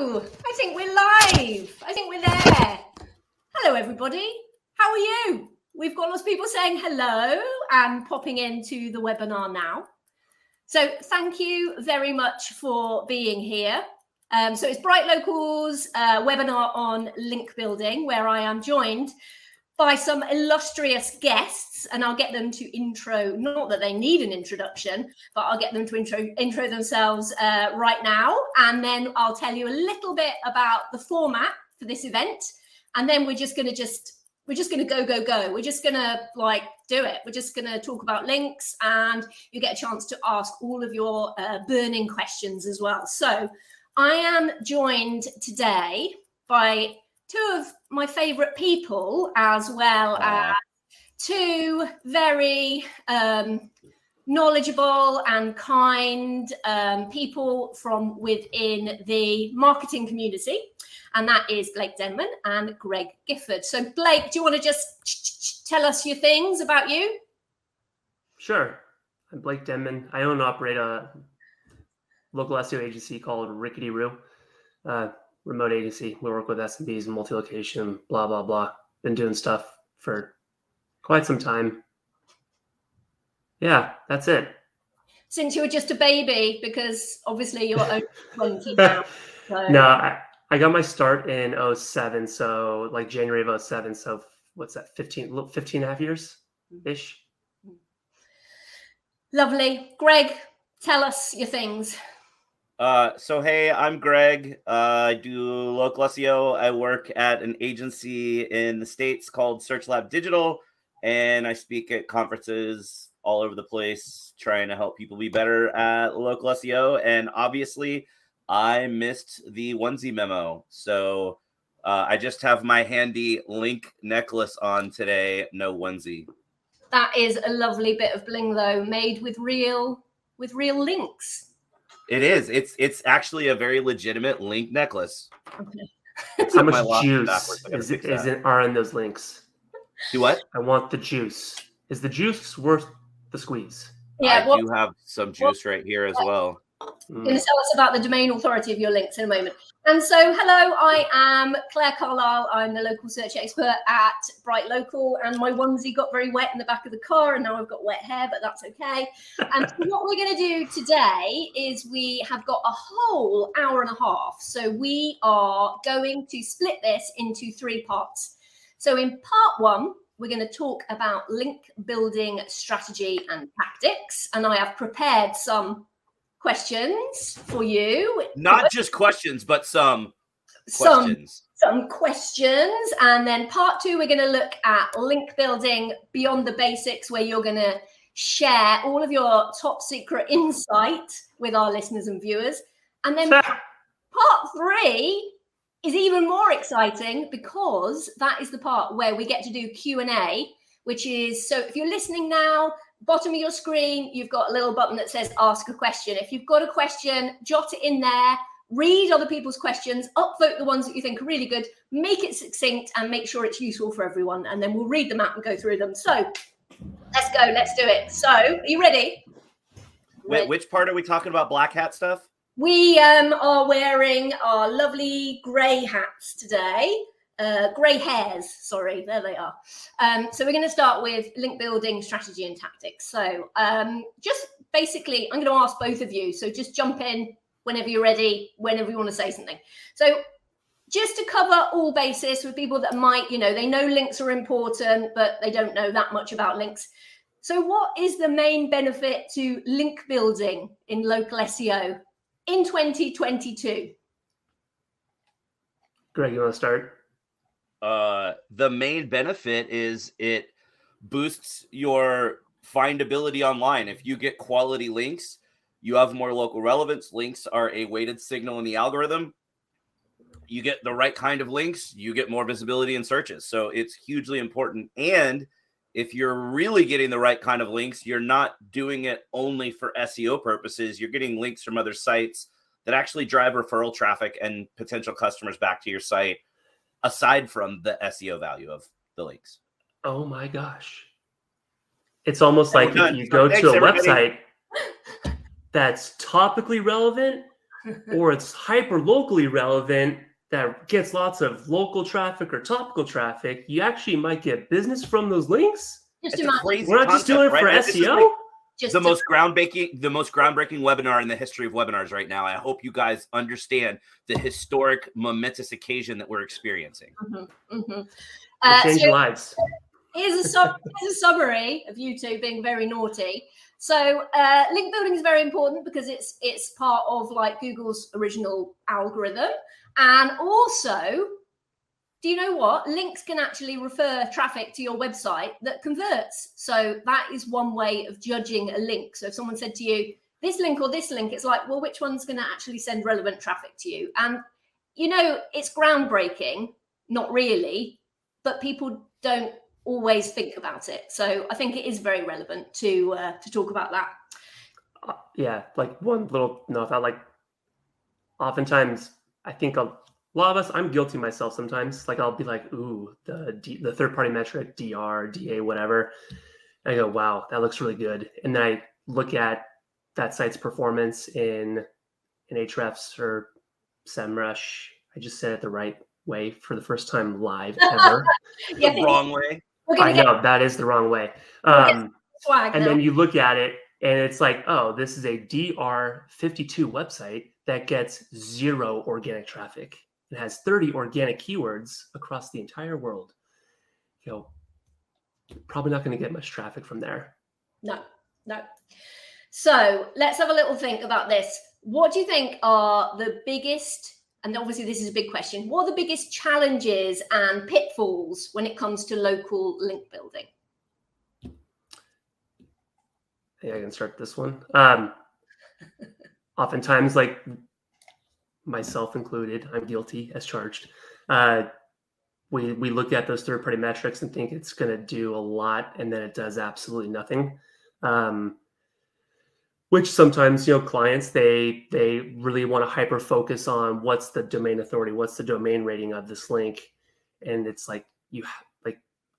I think we're live. I think we're there. Hello, everybody. How are you? We've got lots of people saying hello and popping into the webinar now. So thank you very much for being here. So it's BrightLocal's webinar on link building, where I am joined by some illustrious guests, and I'll get them to intro, not that they need an introduction, but I'll get them to intro themselves right now. And then I'll tell you a little bit about the format for this event. And then we're just gonna go. We're just going to like do it. We're just going to talk about links, and you get a chance to ask all of your burning questions as well. So I am joined today by two of my favorite people, as well as two very knowledgeable and kind people from within the marketing community. And that is Blake Denman and Greg Gifford. So Blake, do you want to just tell us your things about you? Sure. I'm Blake Denman. I own and operate a local SEO agency called RicketyRoo, remote agency. We work with SMBs and multi-location, blah, blah, blah. Been doing stuff for quite some time. Yeah, that's it. Since you were just a baby, because obviously you're only 20 now. So. No, I got my start in 07, so like January of 07. So what's that, 15 and a half years-ish? Lovely. Greg, tell us your things. So, hey, I'm Greg. I do local SEO. I work at an agency in the States called SearchLab Digital, and I speak at conferences all over the place trying to help people be better at local SEO. And obviously, I missed the onesie memo, so I just have my handy link necklace on today. No onesie. That is a lovely bit of bling, though, made with real links. It is. It's actually a very legitimate link necklace. Okay. How much juice are in those links? Do what? I want the juice. Is the juice worth the squeeze? Yeah, I do have some juice right here as well. You're going to tell us about the domain authority of your links in a moment. And so, hello, I am Claire Carlisle. I'm the local search expert at BrightLocal, and my onesie got very wet in the back of the car, and now I've got wet hair, but that's okay. And so what we're going to do today is we have got a whole hour and a half. So we are going to split this into 3 parts. So in part 1, we're going to talk about link building strategy and tactics, and I have prepared some questions for you. Not just questions, but some questions. Some questions. And then part 2, we're going to look at link building beyond the basics, where you're going to share all of your top secret insight with our listeners and viewers. And then part 3 is even more exciting, because that is the part where we get to do Q&A, which is, so if you're listening now, bottom of your screen, you've got a little button that says ask a question. If you've got a question, jot it in there, read other people's questions, upvote the ones that you think are really good, make it succinct, and make sure it's useful for everyone. And then we'll read them out and go through them. So let's go, let's do it. So are you ready? Wait, which part are we talking about? Black hat stuff? We are wearing our lovely gray hats today. Grey hairs, sorry, there they are. So we're going to start with link building strategy and tactics. So just basically, I'm going to ask both of you. So just jump in whenever you're ready, whenever you want to say something. So just to cover all bases with people that might, they know links are important, but they don't know that much about links. So what is the main benefit to link building in local SEO in 2022? Greg, you want to start? The main benefit is it boosts your findability online. If you get quality links, you have more local relevance. Links are a weighted signal in the algorithm. You get the right kind of links, you get more visibility in searches. So it's hugely important. And if you're really getting the right kind of links, you're not doing it only for SEO purposes. You're getting links from other sites that actually drive referral traffic and potential customers back to your site, aside from the SEO value of the links. Oh my gosh. It's almost like if you go to a website that's topically relevant, or it's hyper locally relevant that gets lots of local traffic or topical traffic, you actually might get business from those links. It's a crazy We're not concept, just doing it for right? This is SEO. like the most groundbreaking webinar in the history of webinars right now. I hope you guys understand the historic, momentous occasion that we're experiencing. Changing lives. Here's a summary of you two being very naughty. So link building is very important because it's part of like Google's original algorithm. And also, do you know what? Links can actually refer traffic to your website that converts. So that is one way of judging a link. So if someone said to you, this link or this link, it's like, well, which one's going to actually send relevant traffic to you? And, you know, it's groundbreaking, not really, but people don't always think about it. So I think it is very relevant to talk about that. Yeah, like one little note, like oftentimes I think a lot of us, I'm guilty myself sometimes. Like I'll be like, ooh, the third-party metric, DR, DA, whatever. And I go, wow, that looks really good. And then I look at that site's performance in Ahrefs or SEMrush. I just said it the right way for the first time live ever. The wrong way. I know that is the wrong way. And then you look at it and it's like, oh, this is a DR52 website that gets 0 organic traffic. It has 30 organic keywords across the entire world. You know, probably not going to get much traffic from there. No. So let's have a little think about this. What do you think are the biggest, and obviously this is a big question, what are the biggest challenges and pitfalls when it comes to local link building? Yeah, I can start this one. Oftentimes, like myself included, I'm guilty as charged. We look at those third-party metrics and think it's going to do a lot, and then it does absolutely nothing. Which sometimes, you know, clients, they really want to hyper focus on what's the domain authority, what's the domain rating of this link, and it's like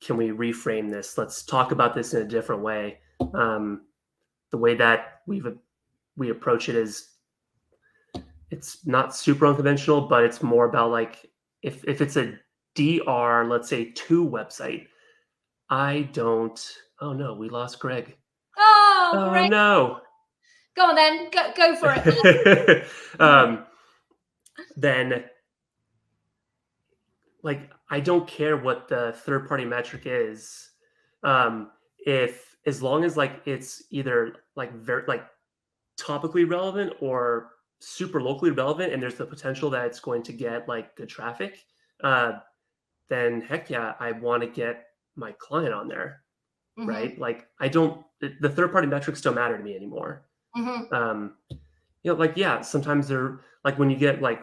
can we reframe this? Let's talk about this in a different way. The way that we approach it is, it's not super unconventional, but it's more about like if it's a DR, let's say 2 website, oh no, we lost Greg. Oh Greg. No. Go on then, go for it. Then, like, I don't care what the third-party metric is. If as long as like it's either like very like topically relevant or super locally relevant, and there's the potential that it's going to get like good traffic, then heck yeah, I want to get my client on there, right? Like the third-party metrics don't matter to me anymore. You know, like, yeah, sometimes they're like when you get like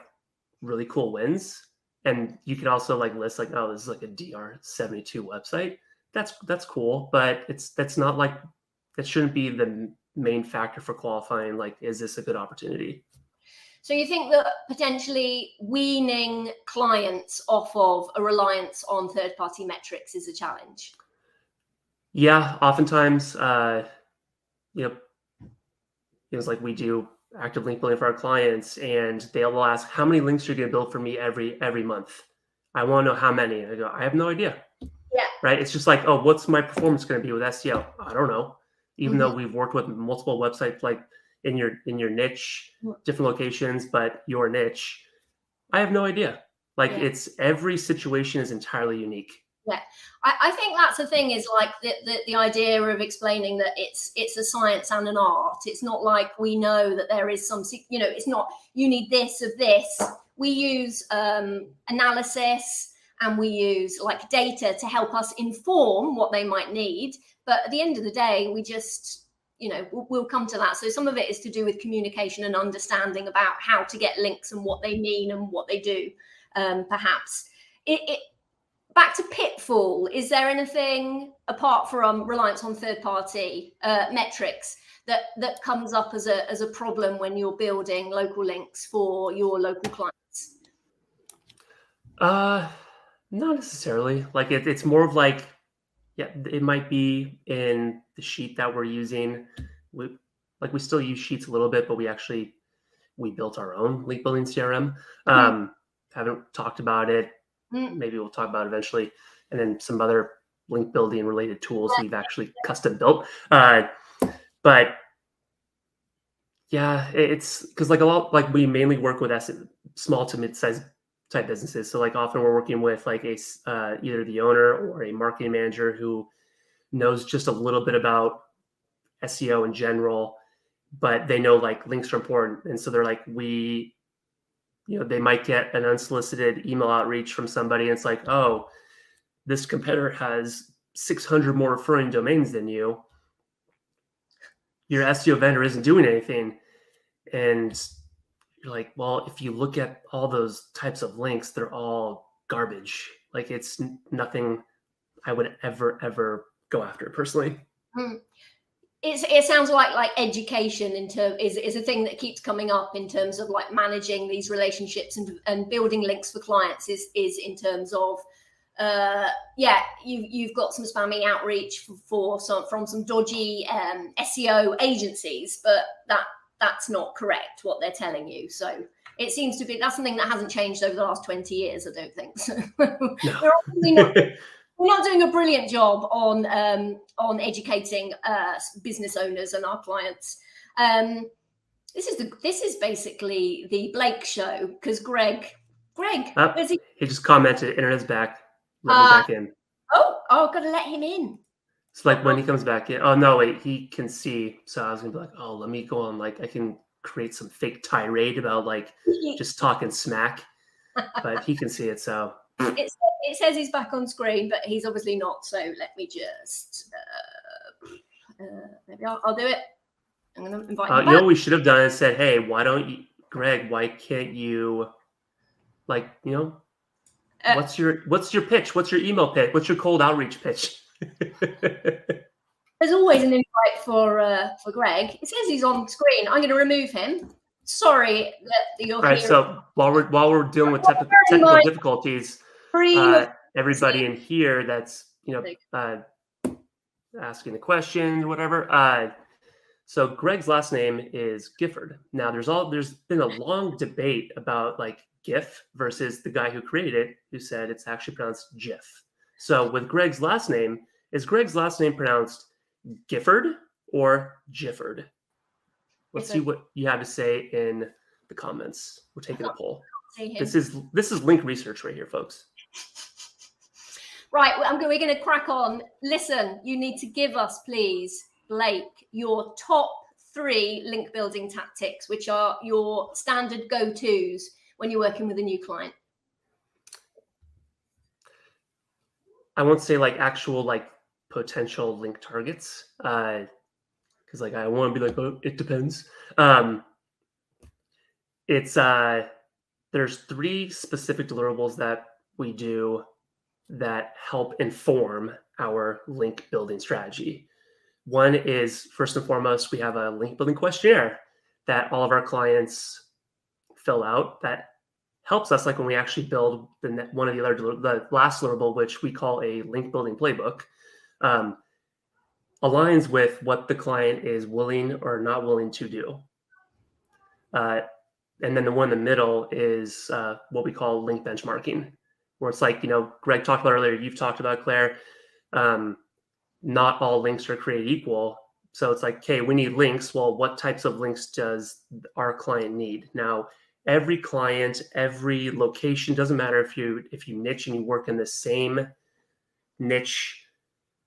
really cool wins, and you can also like list like, oh, this is like a DR72 website. That's cool, but that's not like, that shouldn't be the main factor for qualifying. Like, is this a good opportunity? So you think that potentially weaning clients off of a reliance on third-party metrics is a challenge? Yeah, oftentimes, you know, it's like we do active link building for our clients, and they'll ask, how many links are you going to build for me every month? I want to know how many. I go, I have no idea. Yeah. Right. It's just like, oh, what's my performance going to be with SEO? I don't know. Even though we've worked with multiple websites, like in your niche, different locations, but your niche, I have no idea. Like it's every situation is entirely unique. Yeah, I think that's the thing, is like the idea of explaining that it's a science and an art. It's not like we know that there is some, you know, it's not you need this of this. We use analysis, and we use like data to help us inform what they might need. But at the end of the day, we just, you know, we'll come to that. So some of it is to do with communication and understanding about how to get links and what they mean and what they do. Perhaps back to pitfall, is there anything apart from reliance on third-party metrics that comes up as a problem when you're building local links for your local clients? Not necessarily. Like it's more of like, yeah, it might be in the sheet that we're using. We still use sheets a little bit, but we we built our own link building CRM. Haven't talked about it. Maybe we'll talk about it eventually. And then some other link building related tools we've actually custom built. But yeah, it's because like a lot, like we mainly work with small to mid-sized type businesses. So like often we're working with like either the owner or a marketing manager who knows just a little bit about SEO in general, but they know like links are important. And so they're like, they might get an unsolicited email outreach from somebody. And it's like, oh, this competitor has 600 more referring domains than you. Your SEO vendor isn't doing anything. And you're like, well, if you look at all those types of links, they're all garbage. Like it's nothing I would ever go after personally. It sounds like education is a thing that keeps coming up in terms of like managing these relationships and building links for clients is in terms of you've got some spammy outreach from some dodgy SEO agencies, but that's not correct what they're telling you. So it seems to be that's something that hasn't changed over the last 20 years. I don't think so. We're not doing a brilliant job on educating business owners and our clients. This is basically the Blake show because Greg, he just commented, internet's back. Let me back in. I've got to let him in. It's like when he comes back in. Oh no, wait, he can see. So I was gonna be like, oh, let me go on. Like I can create some fake tirade about like just talking smack, but he can see it. So it says he's back on screen, but he's obviously not. So let me just maybe I'll do it. I'm gonna invite him back. You know what we should have done is said, hey, why don't you, Greg? Why can't you, like, what's your pitch? What's your email pitch? What's your cold outreach pitch? There's always an invite for Greg. It says he's on screen. I'm going to remove him. Sorry that you're all right. here. So while we're dealing with technical difficulties, everybody in here that's asking the question or whatever. So Greg's last name is Gifford. Now there's been a long debate about like GIF versus the guy who created it, who said it's actually pronounced GIF. So with Greg's last name, is Greg's last name pronounced Gifford or Gifford? Let's see what you have to say in the comments. We're taking a poll. This is link research right here, folks. Right, we're going to crack on. Listen, you need to give us, please, Blake, your top 3 link building tactics, which are your standard go-tos when you're working with a new client. I won't say like actual like potential link targets, because like I want to be like, oh, it depends. There's 3 specific deliverables that we do that help inform our link building strategy. One is, first and foremost, we have a link building questionnaire that all of our clients fill out that helps us, like when we actually build one of the last deliverable, which we call a link building playbook, aligns with what the client is willing or not willing to do. And then the one in the middle is what we call link benchmarking, where it's like, Greg talked about earlier, you've talked about, Claire, not all links are created equal. So it's like, okay, we need links. Well, what types of links does our client need? Now, every client, every location, doesn't matter if you niche and you work in the same niche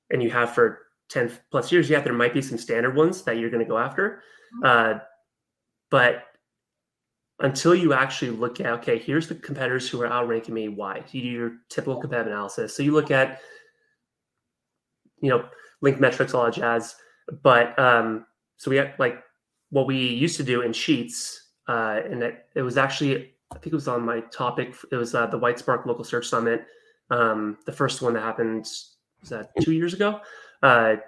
and you have for 10 plus years, there might be some standard ones that you're going to go after. But until you actually look at, okay, here's the competitors who are outranking me, why? You do your typical competitive analysis. So you look at, link metrics, all that jazz. But so we have like what we used to do in Sheets, and it was actually, I think it was on my topic. It was the White Spark Local Search Summit. The first one that happened, was that 2 years ago? Where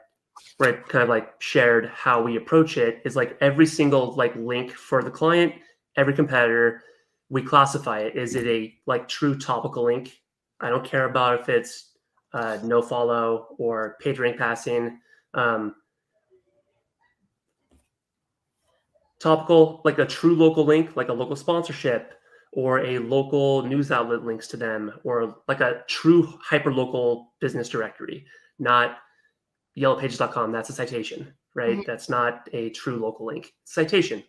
I kind of like shared how we approach it is like every single like link for the client, every competitor, we classify it. Is it a like true topical link? I don't care about if it's no follow or page rank passing. topical, like a true local link, like a local sponsorship or a local news outlet links to them, or like a true hyperlocal business directory, not yellowpages.com. That's a citation, right? Mhm. That's not a true local link. Citation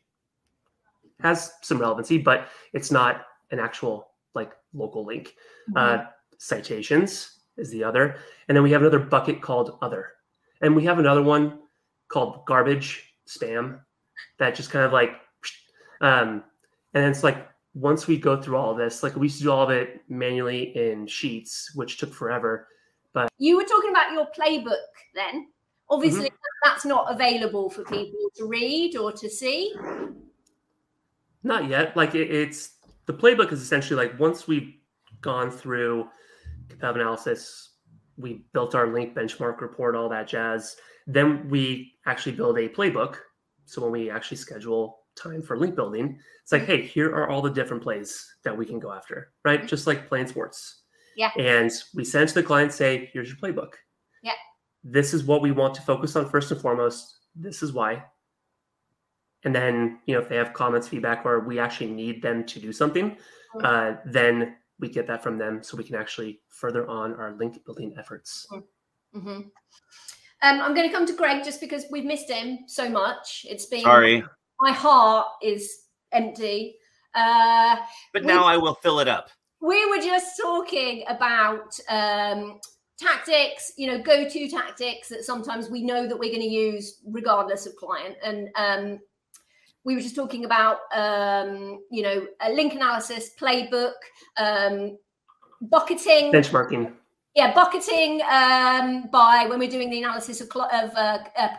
has some relevancy, but it's not an actual like local link. Citations is the other. And then we have another bucket called other. And we have another one called garbage, spam, that just kind of like, and it's like, once we go through all of this, like we used to do all of it manually in Sheets, which took forever. But you were talking about your playbook then. Obviously, that's not available for people to read or to see. Not yet. Like it's the playbook is essentially like once we've gone through competitive analysis, we built our link benchmark report, all that jazz. Then we actually build a playbook. So when we actually schedule time for link building, it's like, hey, here are all the different plays that we can go after, right? Just like playing sports. Yeah. And we send to the client, say, here's your playbook. Yeah. This is what we want to focus on first and foremost. This is why. And then, if they have comments, feedback, or we actually need them to do something, then we get that from them so we can actually further on our link building efforts. I'm going to come to Greg just because we've missed him so much. It's been my heart is empty. But now I will fill it up. We were just talking about tactics, go-to tactics that sometimes we know that we're going to use regardless of client. And we were just talking about, a link analysis playbook, bucketing. Benchmarking. Yeah, bucketing by when we're doing the analysis of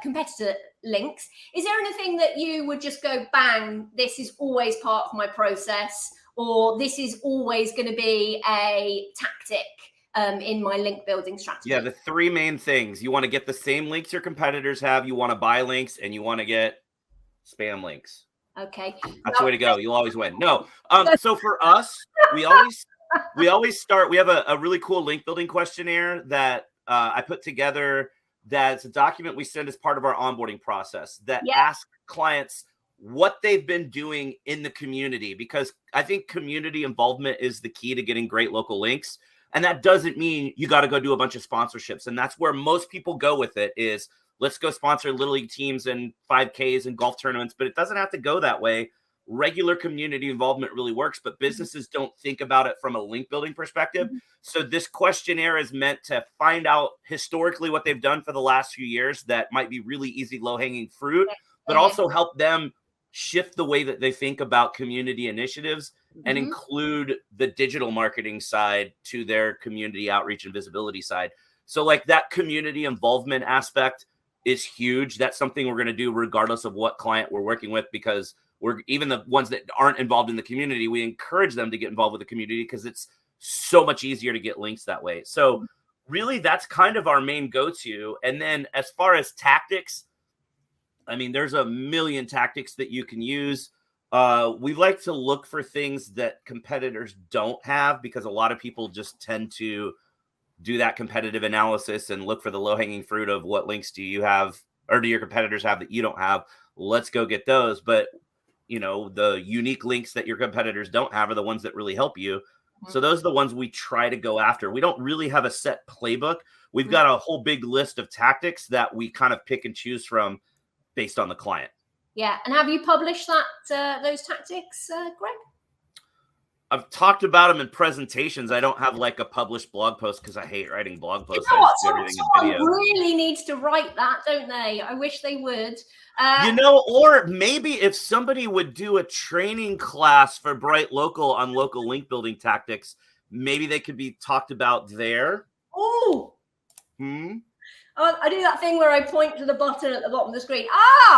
competitor links. Is there anything that you would just go, bang, this is always part of my process, or this is always going to be a tactic in my link building strategy? Yeah, the three main things. You want to get the same links your competitors have, you want to buy links, and you want to get spam links. Okay. That's the way to go. You'll always win. No. So for us, we always start. We have a really cool link building questionnaire that I put together. That's a document we send as part of our onboarding process that asks clients what they've been doing in the community, because I think community involvement is the key to getting great local links. And that doesn't mean you got to go do a bunch of sponsorships. And that's where most people go with it is, let's go sponsor Little League teams and 5Ks and golf tournaments. But it doesn't have to go that way. Regular community involvement really works, but businesses don't think about it from a link building perspective. So this questionnaire is meant to find out historically what they've done for the last few years that might be really easy, low-hanging fruit, but also help them shift the way that they think about community initiatives and include the digital marketing side to their community outreach and visibility side. So like that community involvement aspect is huge. That's something we're going to do regardless of what client we're working with, because we're even the ones that aren't involved in the community, we encourage them to get involved with the community because it's so much easier to get links that way. So really that's kind of our main go-to. And then as far as tactics, I mean, there's a million tactics that you can use. We like to look for things that competitors don't have, because a lot of people just tend to do that competitive analysis and look for the low-hanging fruit of what links do you have or do your competitors have that you don't have. Let's go get those. But the unique links that your competitors don't have are the ones that really help you. So those are the ones we try to go after. We don't really have a set playbook. We've got a whole big list of tactics that we kind of pick and choose from based on the client. Yeah. And have you published those tactics, Greg? I've talked about them in presentations. I don't have like a published blog post because I hate writing blog posts. You know what? Someone really needs to write that, don't they? I wish they would. Or maybe if somebody would do a training class for BrightLocal on local link building tactics, maybe they could be talked about there. Oh. I do that thing where I point to the button at the bottom of the screen.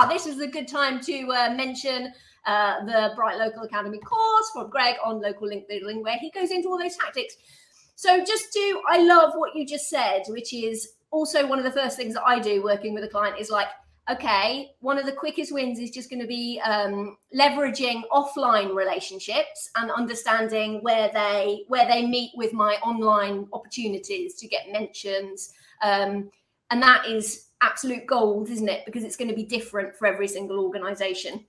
This is a good time to mention the BrightLocal Academy course from Greg on local link building, where he goes into all those tactics. So I love what you just said, which is also one of the first things that I do working with a client is like, okay, one of the quickest wins is just going to be leveraging offline relationships and understanding where they meet with my online opportunities to get mentions. And that is absolute gold, isn't it? Because it's going to be different for every single organization.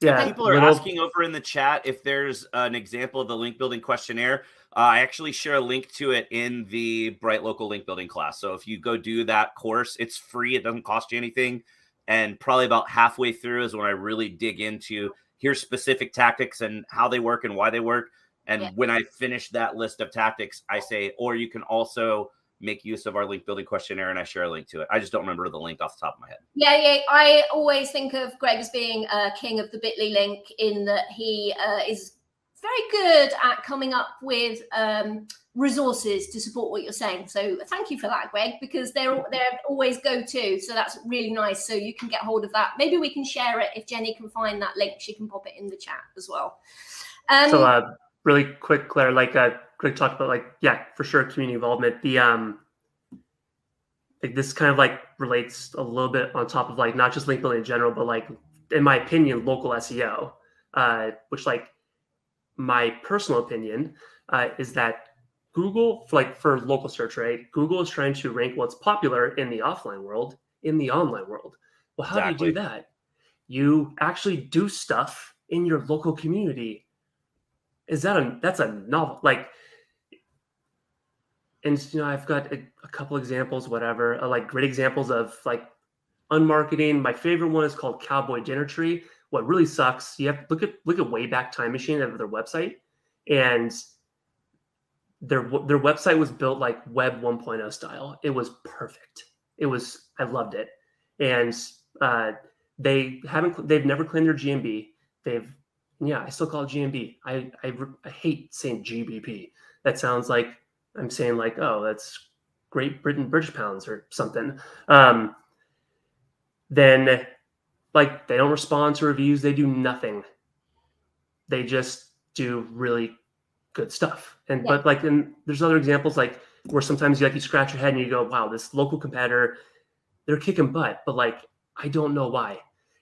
Yeah, People are asking over in the chat if there's an example of the link building questionnaire. I actually share a link to it in the BrightLocal link building class. So if you go do that course, it's free. It doesn't cost you anything. And probably about halfway through is when I really dig into here's specific tactics and how they work and why they work. And when I finish that list of tactics, I say, or you can also make use of our link building questionnaire, and I share a link to it. I just don't remember the link off the top of my head. Yeah. I always think of Greg as being king of the bit.ly link, in that he is very good at coming up with resources to support what you're saying. So thank you for that, Greg, because they're always go-to. So that's really nice. So you can get hold of that. Maybe we can share it. If Jenny can find that link, she can pop it in the chat as well. Really quick, Claire, like Greg talked about, like, yeah, for sure, community involvement. The like this kind of like relates a little bit on top of like not just link building in general, but like in my opinion, local SEO, which like my personal opinion is that Google, for local search, right? Google is trying to rank what's popular in the offline world in the online world. Well, how do you do that? You actually do stuff in your local community. That's a novel, like, and I've got a couple examples, whatever, like great examples of like unmarketing. My favorite one is called Cowboy Dinner Tree. What really sucks, you have to look at Wayback Time Machine of their website, and their website was built like Web 1.0 style. It was perfect. I loved it, and they've never claimed their GMB. I still call it GMB. I hate saying GBP. That sounds like I'm saying like, oh, that's Great Britain British pounds or something. Then like they don't respond to reviews. They do nothing. They just do really good stuff. But like, and there's other examples like where sometimes you scratch your head and you go, wow, this local competitor, they're kicking butt, but like, I don't know why.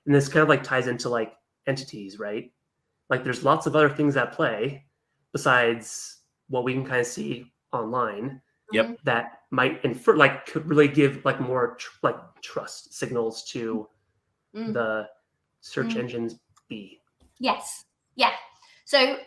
And this kind of like ties into like entities, right? Like there's lots of other things at play besides what we can kind of see online. Yep. That might infer, like, could really give like more trust signals to the search engines be. Yes. Yeah. So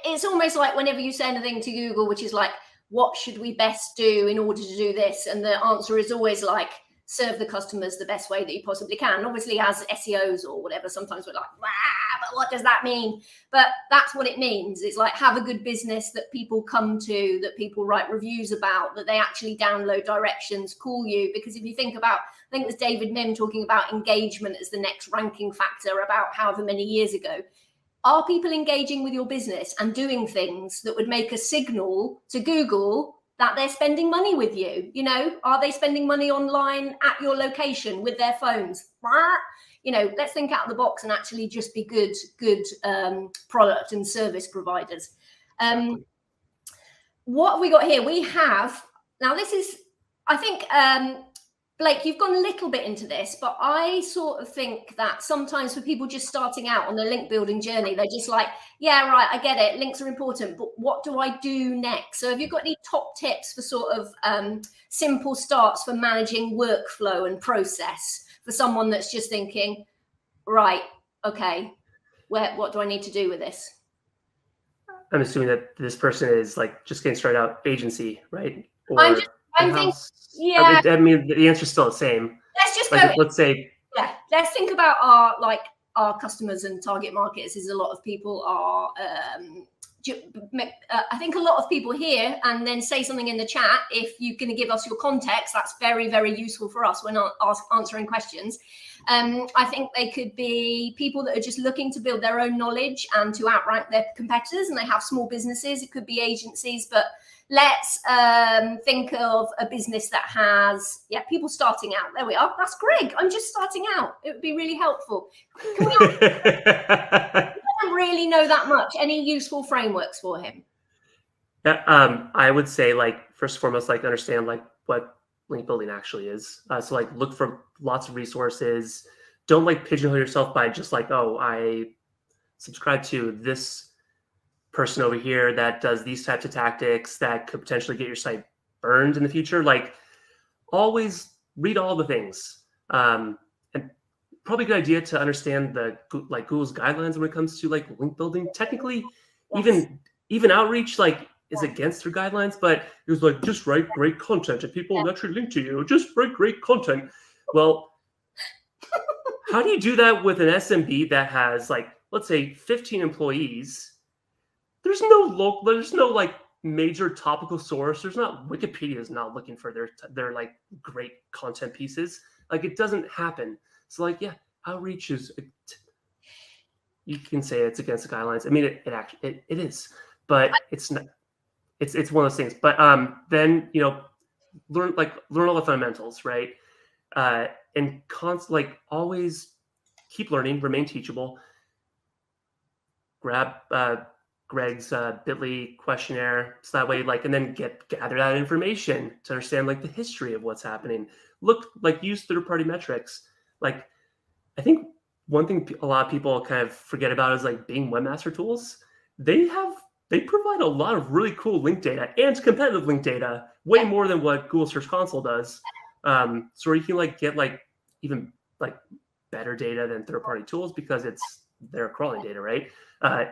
it's almost like whenever you say anything to Google, which is like, what should we best do in order to do this? And the answer is always like, serve the customers the best way that you possibly can. Obviously, as SEOs or whatever, sometimes we're like, but what does that mean? But that's what it means. It's like, have a good business that people come to, that people write reviews about, that they actually download directions, call you. Because if you think about, I think it was David Mim talking about engagement as the next ranking factor about however many years ago. Are people engaging with your business and doing things that would make a signal to Google that they're spending money with you? Are they spending money online at your location with their phones? Let's think out of the box and actually just be good product and service providers. What have we got here? We have, now this is, I think, Blake, you've gone a little bit into this, but I sort of think that sometimes for people just starting out on their link building journey, they're just like, yeah, right, I get it. Links are important, but what do I do next? So have you got any top tips for sort of simple starts for managing workflow and process for someone that's just thinking, right, okay, what do I need to do with this? I'm assuming that this person is like just getting started out agency, right? I'm thinking, yeah. I mean, the answer's still the same. Let's just go. Let's say, yeah. Let's think about our customers and target markets. Is a lot of people are. I think a lot of people here and then say something in the chat. If you can give us your context, that's very, very useful for us when answering questions. I think they could be people that are just looking to build their own knowledge and to outrank their competitors, and they have small businesses. It could be agencies, but let's think of a business that has, people starting out. There we are. That's Greg. I'm just starting out. It would be really helpful. I don't really know that much. Any useful frameworks for him? I would say, like, first and foremost, like, understand like what link building actually is. So like look for lots of resources. Don't like pigeonhole yourself by just like, oh, I subscribe to this person over here that does these types of tactics that could potentially get your site burned in the future. Like, always read all the things. And probably a good idea to understand the like Google's guidelines when it comes to like link building. Technically, Yes. even outreach like is against their guidelines, but it was like, just write great content and people will naturally link to you. Just write great content. Well, how do you do that with an SMB that has like, let's say 15 employees? There's no like major topical source. There's not, Wikipedia is not looking for their like great content pieces. Like it doesn't happen. So like, yeah, outreach is, you can say it's against the guidelines. I mean, it actually is, but it's not, it's one of those things. But then, you know, learn all the fundamentals, right? And like always keep learning, remain teachable. Grab Greg's Bitly questionnaire, so that way, like, and then gather that information to understand like the history of what's happening. Use third-party metrics. Like, I think one thing a lot of people kind of forget about is like Bing webmaster tools. They provide a lot of really cool link data and competitive link data, way more than what Google Search Console does. So you can like get like even like better data than third-party tools because it's their crawling data, right?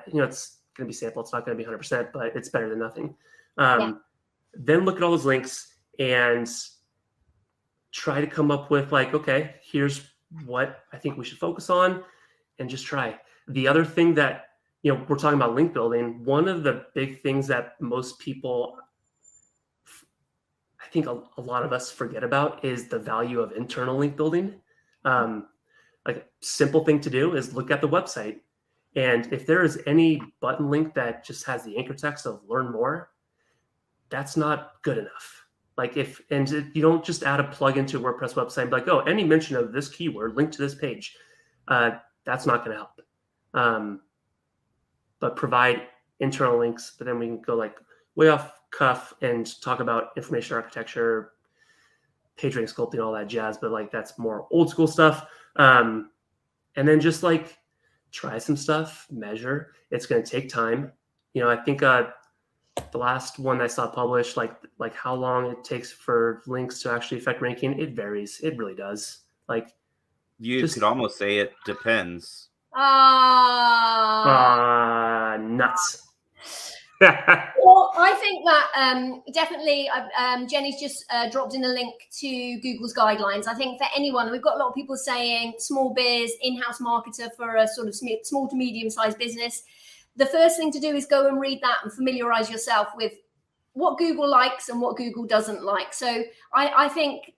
You know, it's going to be sample. It's not going to be 100%, but it's better than nothing. Then look at all those links and try to come up with like, okay, here's what I think we should focus on, and just try. The other thing that, you know, we're talking about link building. One of the big things that most people, I think a lot of us forget about, is the value of internal link building. Like a simple thing to do is look at the website. And if there is any button link that just has the anchor text of learn more, that's not good enough. Like you don't just add a plugin to a WordPress website and be like, oh, any mention of this keyword, link to this page. That's not going to help. But provide internal links, but then we can go like way off cuff and talk about information architecture, page rank sculpting, all that jazz. But like, that's more old school stuff. And then just like try some stuff, measure. It's going to take time. You know, I think the last one I saw published, like how long it takes for links to actually affect ranking, it varies. It really does. Like, you could almost say it depends. Nuts. Well, I think that definitely Jenny's just dropped in a link to Google's guidelines. I think for anyone, we've got a lot of people saying small biz, in-house marketer for a sort of small to medium-sized business. The first thing to do is go and read that and familiarize yourself with what Google likes and what Google doesn't like. So I think,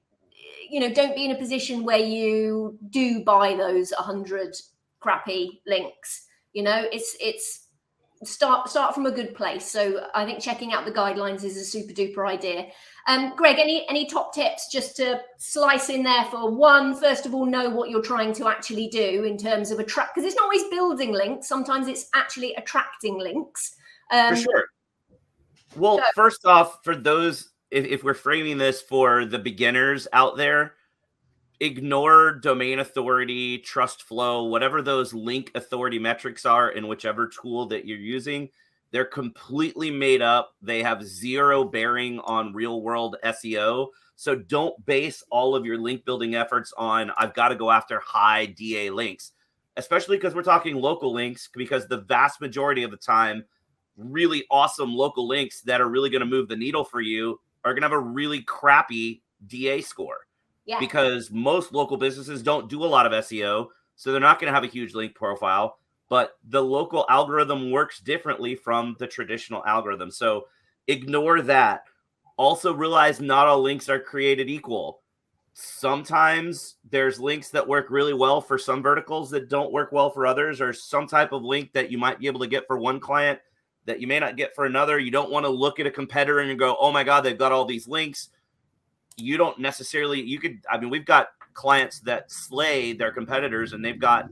you know, don't be in a position where you do buy those 100 crappy links. You know, it's start from a good place. So I think checking out the guidelines is a super duper idea. Greg, any top tips just to slice in there for one? First of all, know what you're trying to actually do in terms of attract, because it's not always building links. Sometimes it's actually attracting links. For sure. Well, first off, for those, if we're framing this for the beginners out there, ignore domain authority, trust flow, whatever those link authority metrics are in whichever tool that you're using. They're completely made up. They have zero bearing on real world SEO. So don't base all of your link building efforts on, I've got to go after high DA links, especially because we're talking local links, because the vast majority of the time, really awesome local links that are really going to move the needle for you are going to have a really crappy DA score. Yeah. Because most local businesses don't do a lot of SEO, so they're not going to have a huge link profile, but the local algorithm works differently from the traditional algorithm. So ignore that. Also realize not all links are created equal. Sometimes there's links that work really well for some verticals that don't work well for others, or some type of link that you might be able to get for one client that you may not get for another. You don't want to look at a competitor and go, oh my God, they've got all these links. You don't necessarily, we've got clients that slay their competitors and they've got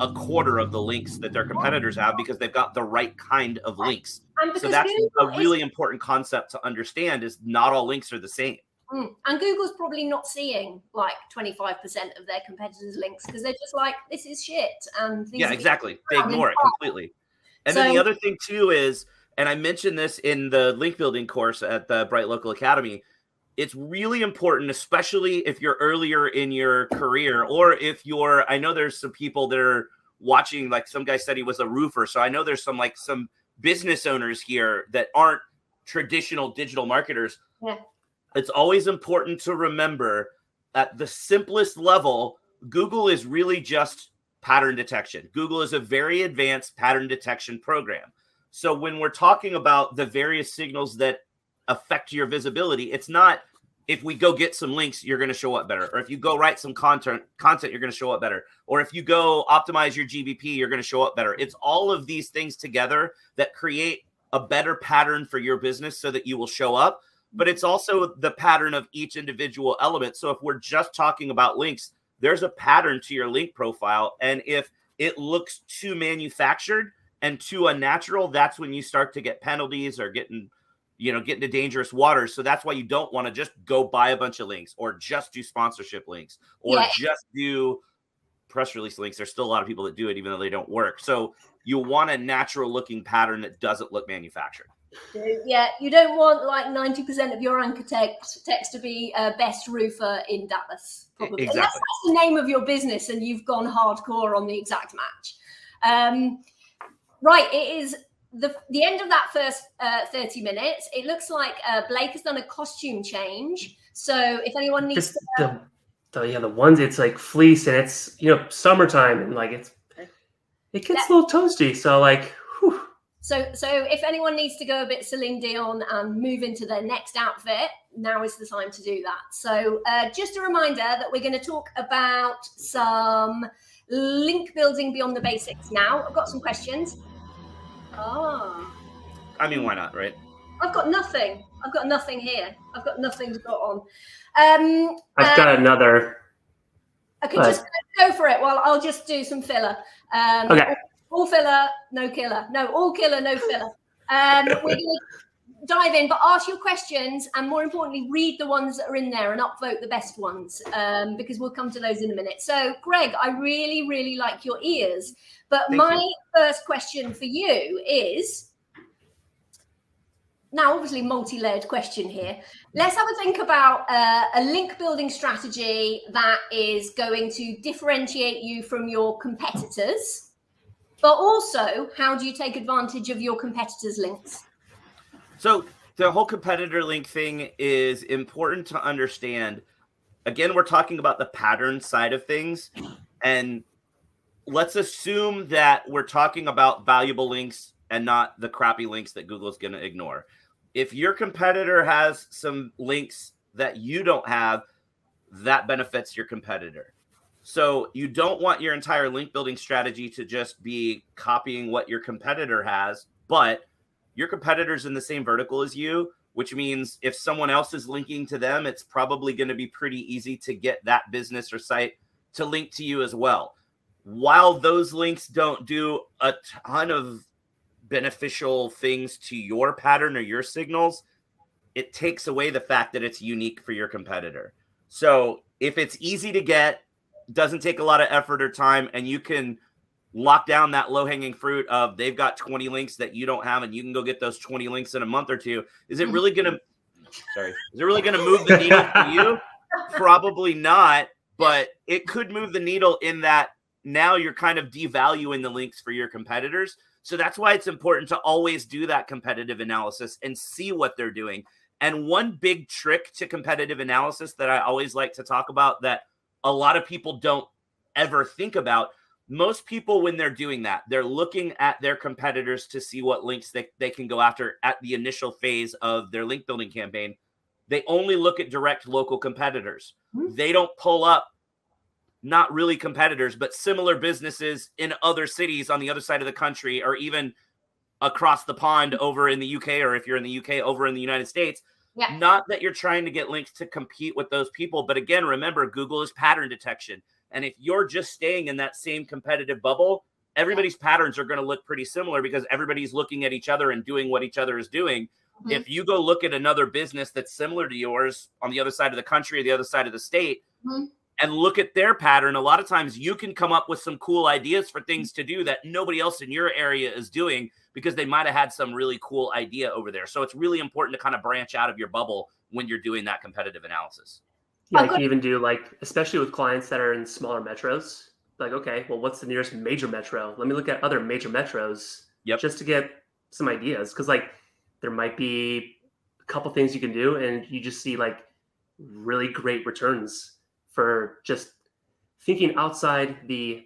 a quarter of the links that their competitors have because they've got the right kind of links. So that's a really important concept to understand, is not all links are the same. And Google's probably not seeing like 25% of their competitors' links because they're just like, this is shit. And yeah, exactly. They ignore it completely. And then the other thing too is, and I mentioned this in the link building course at the BrightLocal Academy, it's really important, especially if you're earlier in your career, or if you're, I know there's some people that are watching, like some guy said he was a roofer. So I know there's some business owners here that aren't traditional digital marketers. Yeah. It's always important to remember at the simplest level, Google is really just pattern detection. Google is a very advanced pattern detection program. So when we're talking about the various signals that affect your visibility, it's not if we go get some links, you're going to show up better. Or if you go write some content, you're going to show up better. Or if you go optimize your GBP, you're going to show up better. It's all of these things together that create a better pattern for your business so that you will show up. But it's also the pattern of each individual element. So if we're just talking about links, there's a pattern to your link profile. And if it looks too manufactured and too unnatural, that's when you start to get penalties or get into dangerous waters. So that's why you don't want to just go buy a bunch of links or just do sponsorship links or just do press release links. There's still a lot of people that do it, even though they don't work. So you want a natural looking pattern that doesn't look manufactured. Yeah, you don't want like 90% of your anchor text to be best roofer in Dallas. Probably. Exactly. Unless that's the name of your business and you've gone hardcore on the exact match. Right, it is the end of that first 30 minutes. It looks like Blake has done a costume change. So if anyone needs the ones, it's like fleece and it's summertime and like it gets a little toasty. So like, whew. So if anyone needs to go a bit Celine Dion and move into their next outfit, now is the time to do that. So just a reminder that we're going to talk about some link building beyond the basics now. I've got some questions. Oh. I mean, why not, right? I've got nothing. I've got nothing here. I've got nothing to go on. I've got another. Okay, just go for it. Well, I'll just do some filler. Okay. All filler, no killer. No, all killer, no filler. We're going to dive in, but ask your questions and more importantly, read the ones that are in there and upvote the best ones because we'll come to those in a minute. So, Greg, I really, really like your ears. But my first question for you is, now obviously multi-layered question here. Let's have a think about a link building strategy that is going to differentiate you from your competitors. But also, how do you take advantage of your competitors' links? So the whole competitor link thing is important to understand. Again, we're talking about the pattern side of things. And let's assume that we're talking about valuable links and not the crappy links that Google is going to ignore. If your competitor has some links that you don't have, that benefits your competitor. So you don't want your entire link building strategy to just be copying what your competitor has, but your competitor's in the same vertical as you, which means if someone else is linking to them, it's probably going to be pretty easy to get that business or site to link to you as well. While those links don't do a ton of beneficial things to your pattern or your signals, it takes away the fact that it's unique for your competitor. So if it's easy to get, doesn't take a lot of effort or time, and you can lock down that low-hanging fruit of they've got 20 links that you don't have, and you can go get those 20 links in a month or two. Is it really going to move the needle for you? Probably not, but it could move the needle in that now you're kind of devaluing the links for your competitors. So that's why it's important to always do that competitive analysis and see what they're doing. And one big trick to competitive analysis that I always like to talk about that a lot of people don't ever think about, most people, when they're doing that, they're looking at their competitors to see what links they can go after at the initial phase of their link building campaign. They only look at direct local competitors. They don't pull up not really competitors, but similar businesses in other cities on the other side of the country, or even across the pond over in the UK, or if you're in the UK, over in the United States. Yeah. Not that you're trying to get links to compete with those people, but again, remember, Google is pattern detection. And if you're just staying in that same competitive bubble, everybody's patterns are going to look pretty similar because everybody's looking at each other and doing what each other is doing. Mm-hmm. If you go look at another business that's similar to yours on the other side of the country or the other side of the state, mm-hmm. and look at their pattern. A lot of times you can come up with some cool ideas for things to do that nobody else in your area is doing because they might have had some really cool idea over there. So it's really important to kind of branch out of your bubble when you're doing that competitive analysis. Yeah, you can even do like, especially with clients that are in smaller metros, like, okay, well, what's the nearest major metro? Let me look at other major metros just to get some ideas. Cause like there might be a couple things you can do and you just see like really great returns for just thinking outside the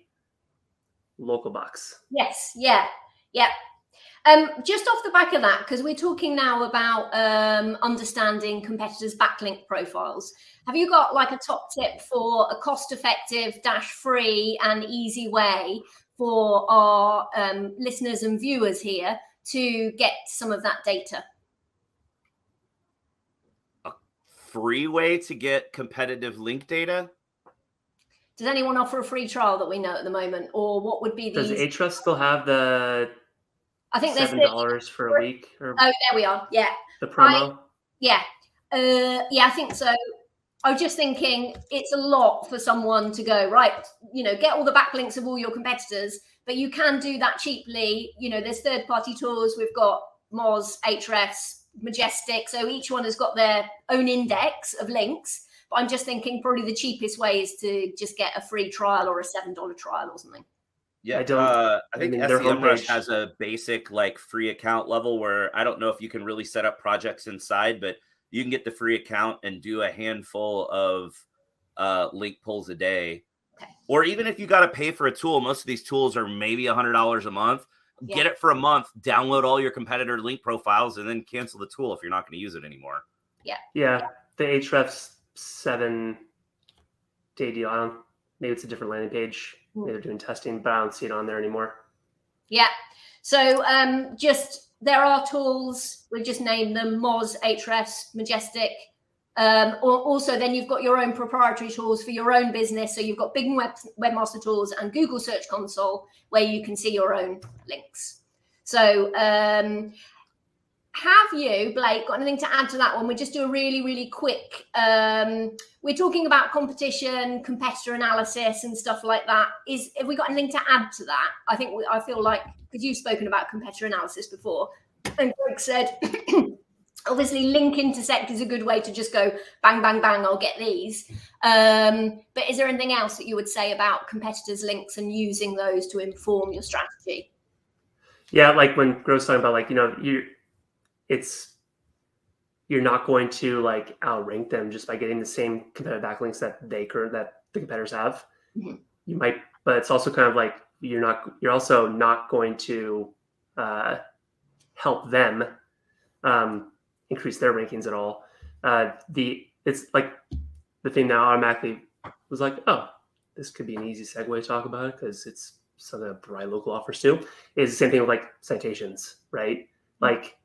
local box. Yes. Yeah. Yeah. Just off the back of that, because we're talking now about understanding competitors' backlink profiles. Have you got like a top tip for a cost-effective, free and easy way for our listeners and viewers here to get some of that data? A free way to get competitive link data? Does anyone offer a free trial that we know at the moment? Or what would be the... Does Ahrefs still have the... I think there's $7 for a week. Or oh, there we are. Yeah. The promo. Yeah, I think so. I was just thinking it's a lot for someone to go, right, you know, get all the backlinks of all your competitors, but you can do that cheaply. You know, there's third-party tools. We've got Moz, Ahrefs, Majestic. So each one has got their own index of links. But I'm just thinking probably the cheapest way is to just get a free trial or a $7 trial or something. Yeah, I think their SEMrush homepage has a basic like free account level where I don't know if you can really set up projects inside, but you can get the free account and do a handful of link pulls a day. Okay. Or even if you got to pay for a tool, most of these tools are maybe $100 a month. Yeah. Get it for a month, download all your competitor link profiles, and then cancel the tool if you're not going to use it anymore. Yeah. Yeah, the Ahrefs 7-day deal. I don't, maybe it's a different landing page. Maybe they're doing testing, but I don't see it on there anymore. Yeah. So just there are tools. We've just named them: Moz, Ahrefs, Majestic. Also, then you've got your own proprietary tools for your own business. So you've got Bing Webmaster Tools and Google Search Console, where you can see your own links. So have you, Blake, got anything to add to that one? We just do a really, really quick. We're talking about competition, competitor analysis, and stuff like that. Have we got anything to add to that? I feel like, because you've spoken about competitor analysis before, and Greg said, obviously, link intersect is a good way to just go bang, bang, bang. I'll get these. But is there anything else that you would say about competitors' links and using those to inform your strategy? Yeah, like when Greg's talking about, like, you know, you're not going to like outrank them just by getting the same competitive backlinks that the competitors have. Mm-hmm. You might, but it's also kind of like you're also not going to help them increase their rankings at all. It's like the thing now automatically was like, oh, this could be an easy segue to talk about it because it's something that BrightLocal offers too. Is the same thing with like citations, right? Like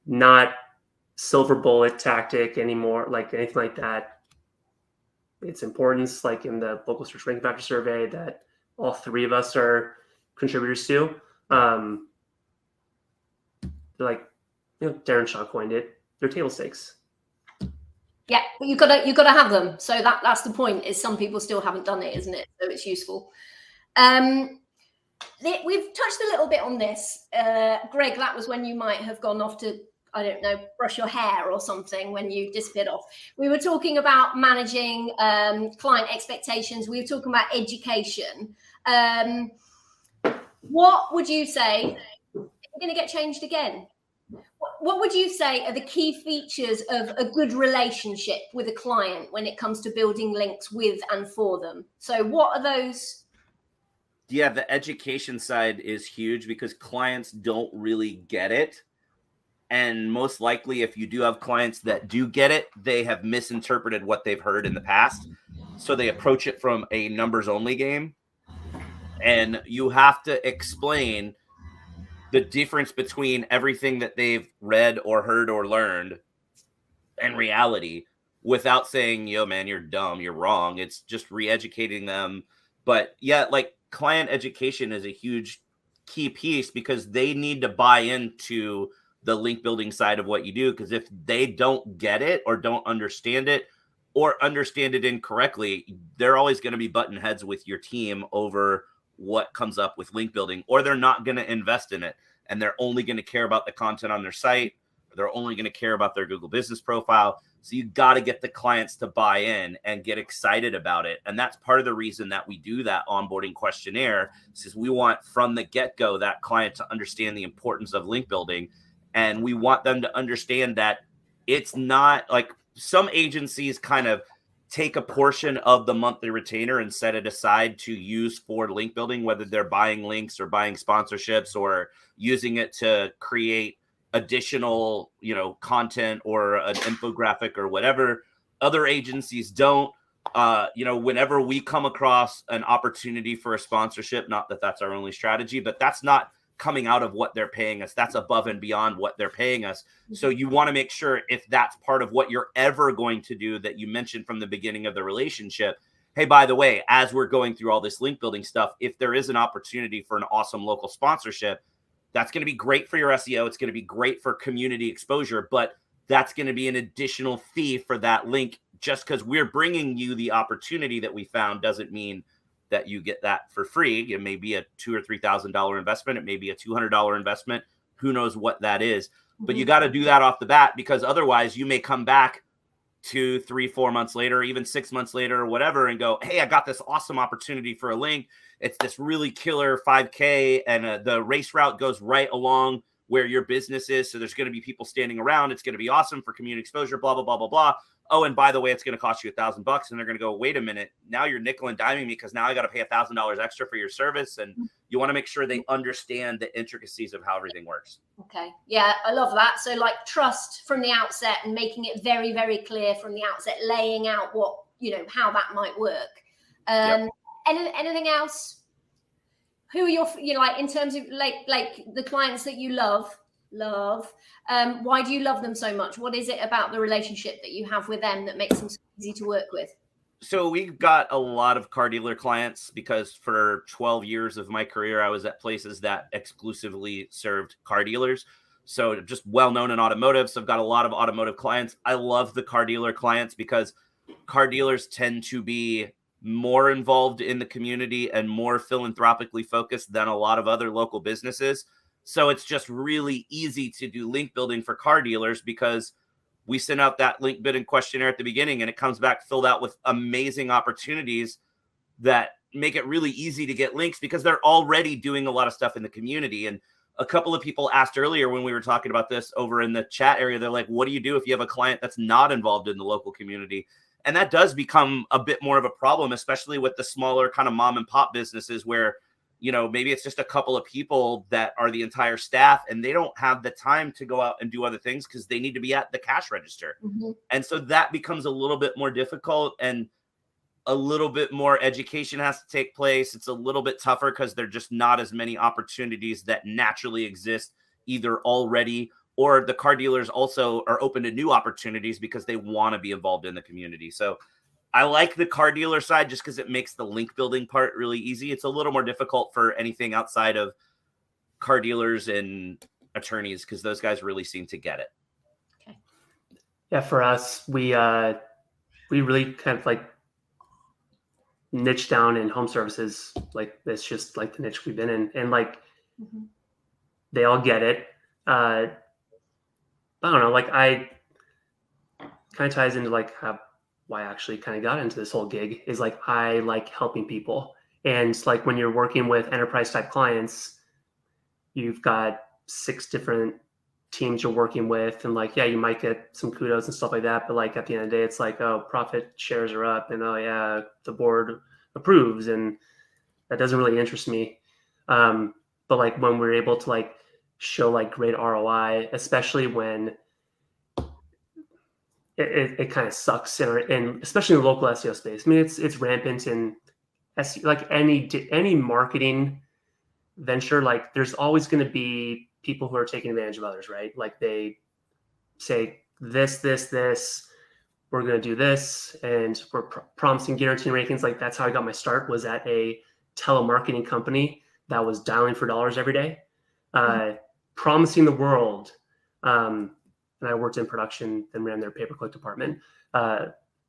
not silver bullet tactic anymore, like anything like that. Its importance, like in the local search ranking factor survey that all three of us are contributors to. They're like, you know, Darren Shaw coined it. They're table stakes. Yeah, but you've got to have them. So that's the point. Is some people still haven't done it, isn't it? So it's useful. We've touched a little bit on this, Greg. That was when you might have gone off to, I don't know, brush your hair or something when you disappeared off. We were talking about managing client expectations. We were talking about education. What would you say? We're going to get changed again. What would you say are the key features of a good relationship with a client when it comes to building links with and for them? So what are those? Yeah, the education side is huge because clients don't really get it. And most likely, if you do have clients that do get it, they have misinterpreted what they've heard in the past. So they approach it from a numbers only game. And you have to explain the difference between everything that they've read or heard or learned and reality without saying, yo, man, you're dumb, you're wrong. It's just re-educating them. But yeah, like client education is a huge key piece because they need to buy into the link building side of what you do. Because if they don't get it or don't understand it, or understand it incorrectly, they're always going to be button heads with your team over what comes up with link building, or they're not going to invest in it. And they're only going to care about the content on their site. Or they're only going to care about their Google business profile. So you got to get the clients to buy in and get excited about it. And that's part of the reason that we do that onboarding questionnaire, is we want from the get-go that client to understand the importance of link building. And we want them to understand that it's not like some agencies kind of take a portion of the monthly retainer and set it aside to use for link building, whether they're buying links or buying sponsorships or using it to create additional, content or an infographic or whatever. Other agencies don't. Whenever we come across an opportunity for a sponsorship, not that that's our only strategy, but that's not coming out of what they're paying us. That's above and beyond what they're paying us. So you want to make sure if that's part of what you're ever going to do, that you mentioned from the beginning of the relationship, hey, by the way, as we're going through all this link building stuff, if there is an opportunity for an awesome local sponsorship, that's going to be great for your SEO. It's going to be great for community exposure, but that's going to be an additional fee for that link. Just because we're bringing you the opportunity that we found doesn't mean that you get that for free. It may be a $2,000 or $3,000 investment. It may be a $200 investment. Who knows what that is? But you got to do that off the bat, because otherwise you may come back 2, 3, 4 months later, or even 6 months later or whatever, and go, hey, I got this awesome opportunity for a link. It's this really killer 5K, and the race route goes right along where your business is. So there's going to be people standing around. It's going to be awesome for community exposure, blah, blah, blah, blah, blah. Oh, and by the way, it's going to cost you $1,000. And they're going to go, wait a minute, now you're nickel and diming me because now I got to pay $1,000 extra for your service. And you want to make sure they understand the intricacies of how everything works. Okay. Yeah, I love that. So like trust from the outset and making it very, very clear from the outset, laying out what, how that might work. Anything else? Who are your, like in terms of like the clients that you love, why do you love them so much? What is it about the relationship that you have with them that makes them so easy to work with? So we've got a lot of car dealer clients because for 12 years of my career, I was at places that exclusively served car dealers. So just well-known in automotive. So I've got a lot of automotive clients. I love the car dealer clients because car dealers tend to be more involved in the community and more philanthropically focused than a lot of other local businesses. So it's just really easy to do link building for car dealers because we send out that link building questionnaire at the beginning and it comes back filled out with amazing opportunities that make it really easy to get links because they're already doing a lot of stuff in the community. And a couple of people asked earlier when we were talking about this over in the chat area, they're like, what do you do if you have a client that's not involved in the local community? And that does become a bit more of a problem, especially with the smaller kind of mom and pop businesses where, maybe it's just a couple of people that are the entire staff and they don't have the time to go out and do other things because they need to be at the cash register. And so that becomes a little bit more difficult and a little bit more education has to take place. It's a little bit tougher because there are just not as many opportunities that naturally exist either already, or the car dealers also are open to new opportunities because they want to be involved in the community. So I like the car dealer side just because it makes the link building part really easy. It's a little more difficult for anything outside of car dealers and attorneys because those guys really seem to get it. Okay. Yeah, for us, we really kind of like niche down in home services. Like it's just like the niche we've been in, and like they all get it. I don't know, like I kind of ties into like why I actually kind of got into this whole gig is like, I like helping people. And like when you're working with enterprise type clients, you've got 6 different teams you're working with. And like, yeah, you might get some kudos and stuff like that. But like at the end of the day, it's like, oh, profit shares are up and oh yeah, the board approves. And that doesn't really interest me. But like when we're able to like show like great ROI, especially when it kind of sucks in especially in the local SEO space. I mean, it's rampant in SEO, like any marketing venture. Like there's always going to be people who are taking advantage of others, right? Like they say this, we're going to do this, and we're promising guaranteed rankings. Like that's how I got my start, was at a telemarketing company that was dialing for dollars every day, promising the world. And I worked in production and ran their pay-per-click department.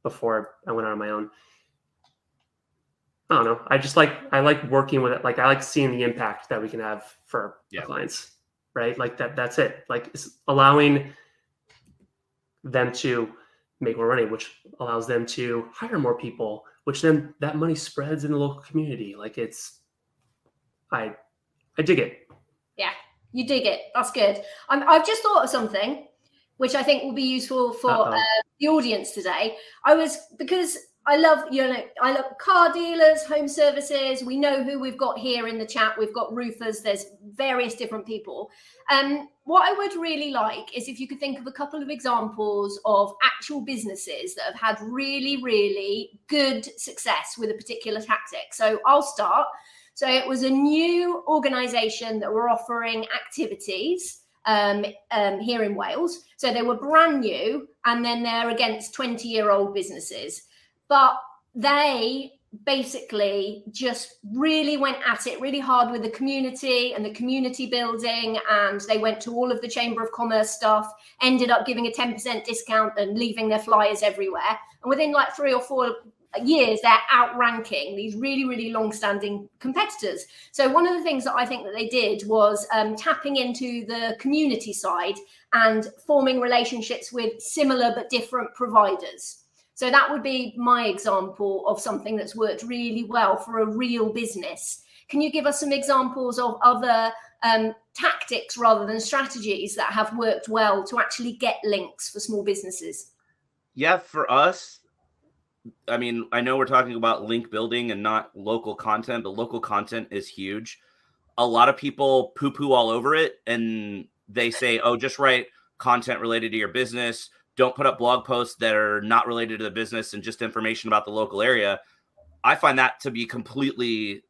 before I went out on my own. I don't know. I like working with it. Like I like seeing the impact that we can have for our clients, right? Like that's it. Like it's allowing them to make more money, which allows them to hire more people, which then that money spreads in the local community. Like I dig it. Yeah, you dig it. That's good. I've just thought of something which I think will be useful for the audience today. Because I love car dealers, home services. We know who we've got here in the chat. We've got roofers. There's various different people. What I would really like is if you could think of a couple of examples of actual businesses that have had really, really good success with a particular tactic. So I'll start. So it was a new organization that were offering activities here in Wales. So they were brand new, and then they're against 20-year-old businesses. But they basically just really went at it really hard with the community and the community building. And they went to all of the Chamber of Commerce stuff, ended up giving a 10% discount and leaving their flyers everywhere. And within like 3 or 4 years, they're outranking these really, really long-standing competitors. So one of the things that I think that they did was tapping into the community side and forming relationships with similar but different providers. So that would be my example of something that's worked really well for a real business. Can you give us some examples of other tactics rather than strategies that have worked well to actually get links for small businesses? Yeah, for us, I mean, I know we're talking about link building and not local content, but local content is huge. A lot of people poo-poo all over it, and they say, oh, just write content related to your business. Don't put up blog posts that are not related to the business and just information about the local area. I find that to be completely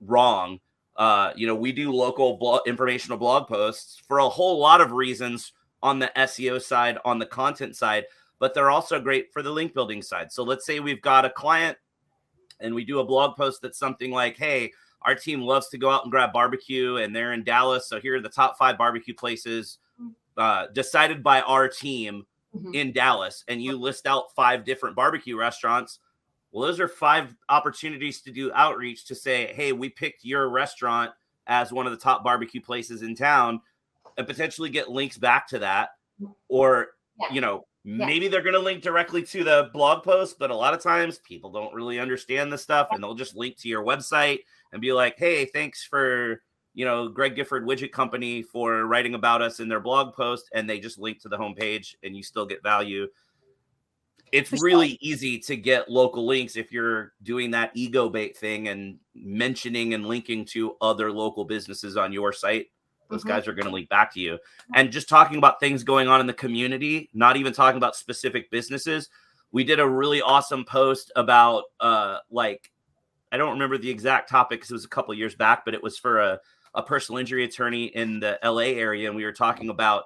wrong. We do local informational blog posts for a whole lot of reasons on the SEO side, on the content side, but they're also great for the link building side. So let's say we've got a client and we do a blog post that's something like, hey, our team loves to go out and grab barbecue and they're in Dallas. So here are the top 5 barbecue places decided by our team in Dallas, and you list out 5 different barbecue restaurants. Well, those are 5 opportunities to do outreach to say, hey, we picked your restaurant as one of the top barbecue places in town, and potentially get links back to that. Or, maybe they're going to link directly to the blog post, but a lot of times people don't really understand the stuff, and they'll just link to your website and be like, hey, thanks for Greg Gifford Widget Company for writing about us in their blog post, and they just link to the homepage and you still get value. It's really easy to get local links if you're doing that ego bait thing and mentioning and linking to other local businesses on your site. Those guys are going to link back to you. And just talking about things going on in the community, not even talking about specific businesses. We did a really awesome post about I don't remember the exact topic because it was a couple of years back, but it was for a personal injury attorney in the LA area. And we were talking about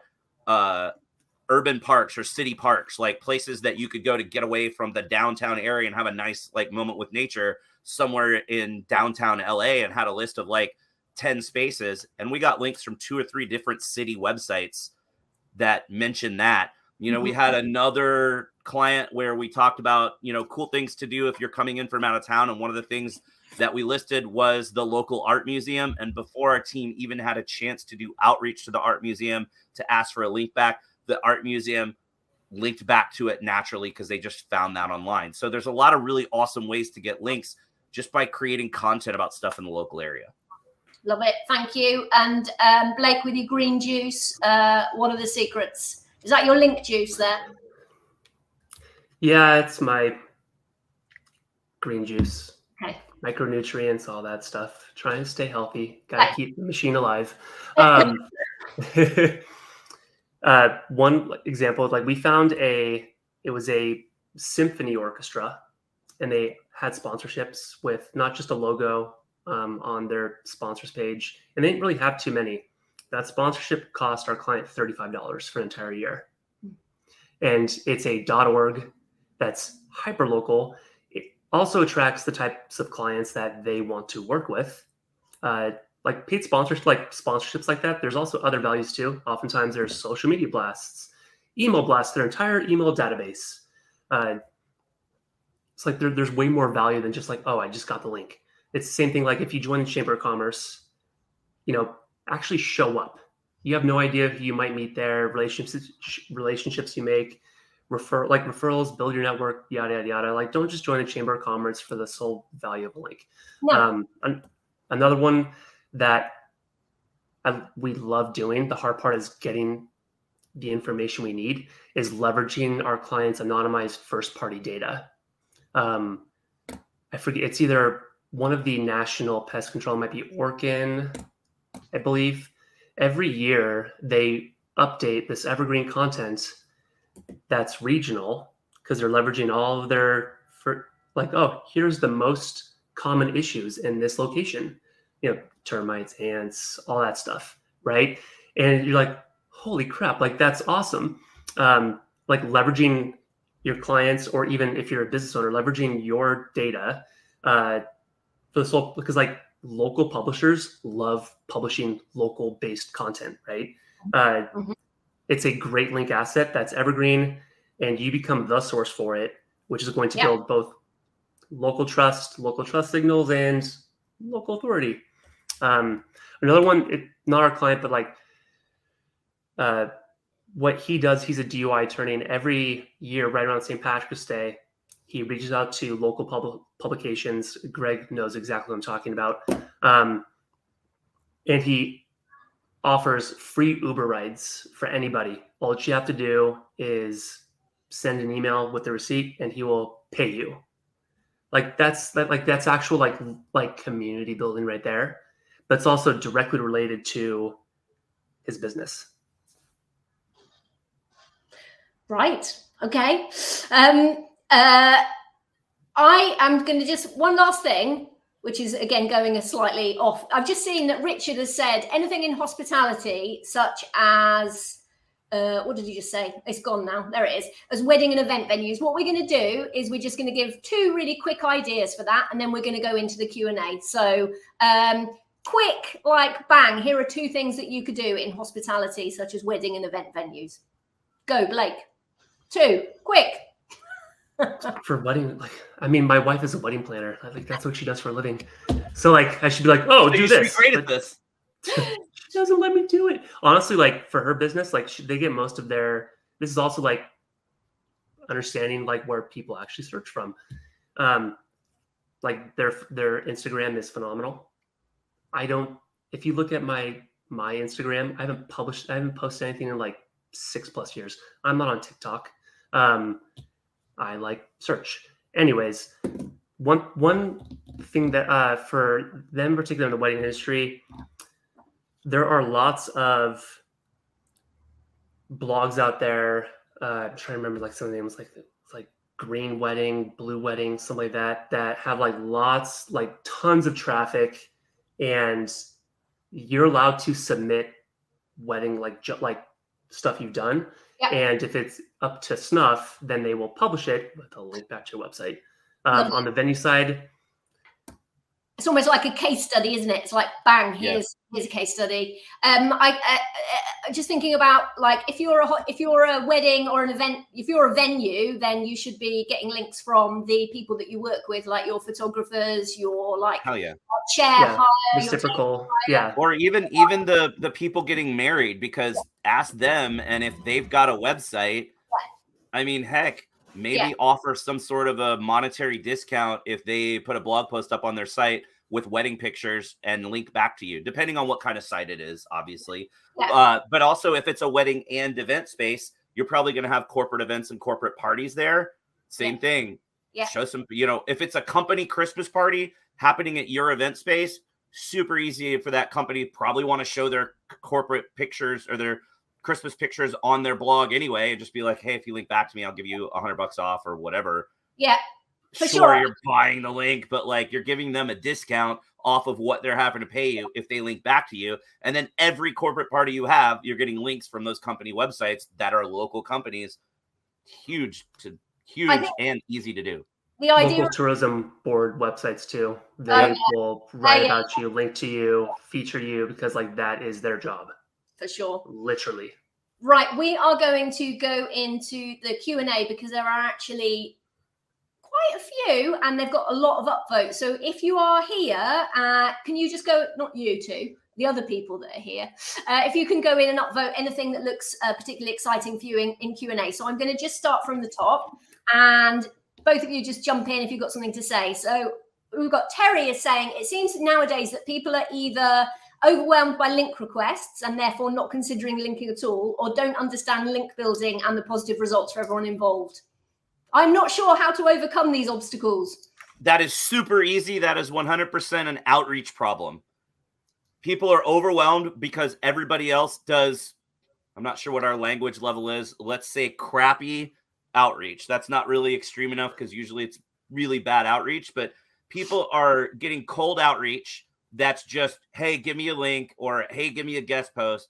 urban parks or city parks, like places that you could go to get away from the downtown area and have a nice moment with nature somewhere in downtown LA, and had a list of 10 spaces. And we got links from 2 or 3 different city websites that mentioned that. We had another client where we talked about, cool things to do if you're coming in from out of town. And one of the things that we listed was the local art museum. And before our team even had a chance to do outreach to the art museum to ask for a link back, the art museum linked back to it naturally because they just found that online. So there's a lot of really awesome ways to get links just by creating content about stuff in the local area. Love it. Thank you. And Blake, with your green juice, what are the secrets? Is that your link juice there? Yeah, it's my green juice. Okay. Micronutrients, all that stuff. Trying to stay healthy. Got to keep the machine alive. One example, we found it was a symphony orchestra, and they had sponsorships with not just a logo on their sponsors page, and they didn't really have too many. That sponsorship cost our client $35 for an entire year. And it's a .org that's hyper local. It also attracts the types of clients that they want to work with. Like paid sponsorships like that. There's also other values too. Oftentimes there's social media blasts, email blasts, their entire email database. it's like there's way more value than just like, oh, I just got the link. It's the same thing. Like if you join the Chamber of Commerce, you know, actually show up. You have no idea who you might meet there, relationships you make, referrals, build your network, yada, yada, yada. Like, don't just join the Chamber of Commerce for the sole value of a link. No. Another one that we love doing, the hard part is getting the information we need, is leveraging our clients' anonymized first-party data. I forget, it's either one of the national pest control, might be Orkin, I believe. Every year they update this evergreen content that's regional, because they're leveraging all of their, like, oh, here's the most common issues in this location, you know, termites, ants, all that stuff, right? And you're like, holy crap, like that's awesome. Like leveraging your clients, or even if you're a business owner, leveraging your data for this whole, because like local publishers love publishing local based content, right? It's a great link asset that's evergreen, and you become the source for it, which is going to build both local trust signals, and local authority. Another one, not our client, but like what he does, he's a DUI attorney, and every year right around St. Patrick's Day, he reaches out to local publications. Greg knows exactly what I'm talking about. And he offers free Uber rides for anybody. All that you have to do is send an email with the receipt, and he will pay you. Like that's actual like community building right there. But it's also directly related to his business. Right. Okay. I am going to just one last thing, which is again going a slightly off. I've just seen that Richard has said anything in hospitality, such as what did he just say? It's gone now. There it is. As wedding and event venues. What we're going to do is we're just going to give 2 really quick ideas for that, and then we're going to go into the Q&A. So quick, like bang, here are 2 things that you could do in hospitality, such as wedding and event venues. Go, Blake. 2, quick. For wedding, like, I mean, my wife is a wedding planner. I think that's what she does for a living. So like, I should be like, oh, do this. Be great at this. She doesn't let me do it. Honestly, like for her business, like they get most of their, this is also like understanding like where people actually search from. Like their Instagram is phenomenal. If you look at my Instagram, I haven't posted anything in like 6+ years. I'm not on TikTok. I like search. Anyways, one thing that for them, particularly in the wedding industry, there are lots of blogs out there. I'm trying to remember like some of the names, like green wedding, blue wedding, something like that have like lots, like tons of traffic, and you're allowed to submit wedding like stuff you've done. Yep. And if it's up to snuff, then they will publish it with a link back to your website. On the venue side, it's almost like a case study, isn't it? It's like, bang, here's a case study. I just thinking about like if you're a wedding or an event, if you're a venue, then you should be getting links from the people that you work with, like your photographers, your like chair hire, Reciprocal, or even the people getting married, because ask them, and if they've got a website, I mean, heck, maybe offer some sort of a monetary discount if they put a blog post up on their site with wedding pictures and link back to you, depending on what kind of site it is, obviously. But also if it's a wedding and event space, you're probably going to have corporate events and corporate parties there. Same thing. Show some, if it's a company Christmas party happening at your event space, super easy for that company, probably want to show their corporate pictures or their Christmas pictures on their blog anyway, and just be like, hey, if you link back to me, I'll give you $100 off or whatever. Yeah, for sure. You're buying the link, but like you're giving them a discount off of what they're having to pay you if they link back to you. And then every corporate party you have, you're getting links from those company websites that are local companies. Huge and easy to do. The idea local tourism board websites too. They will write about you, link to you, feature you, because like that is their job. For sure. Literally. Right. We are going to go into the Q&A because there are actually quite a few, and they've got a lot of upvotes. So if you are here, can you just go, not you two, the other people that are here, if you can go in and upvote anything that looks particularly exciting for you in Q&A. So I'm going to just start from the top, and both of you just jump in if you've got something to say. So we've got Terry is saying, it seems nowadays that people are either overwhelmed by link requests and therefore not considering linking at all, or don't understand link building and the positive results for everyone involved. I'm not sure how to overcome these obstacles. That is super easy. That is 100% an outreach problem. People are overwhelmed because everybody else does, I'm not sure what our language level is, let's say crappy outreach. That's not really extreme enough because usually it's really bad outreach, but people are getting cold outreach that's just, hey, give me a link, or hey, give me a guest post.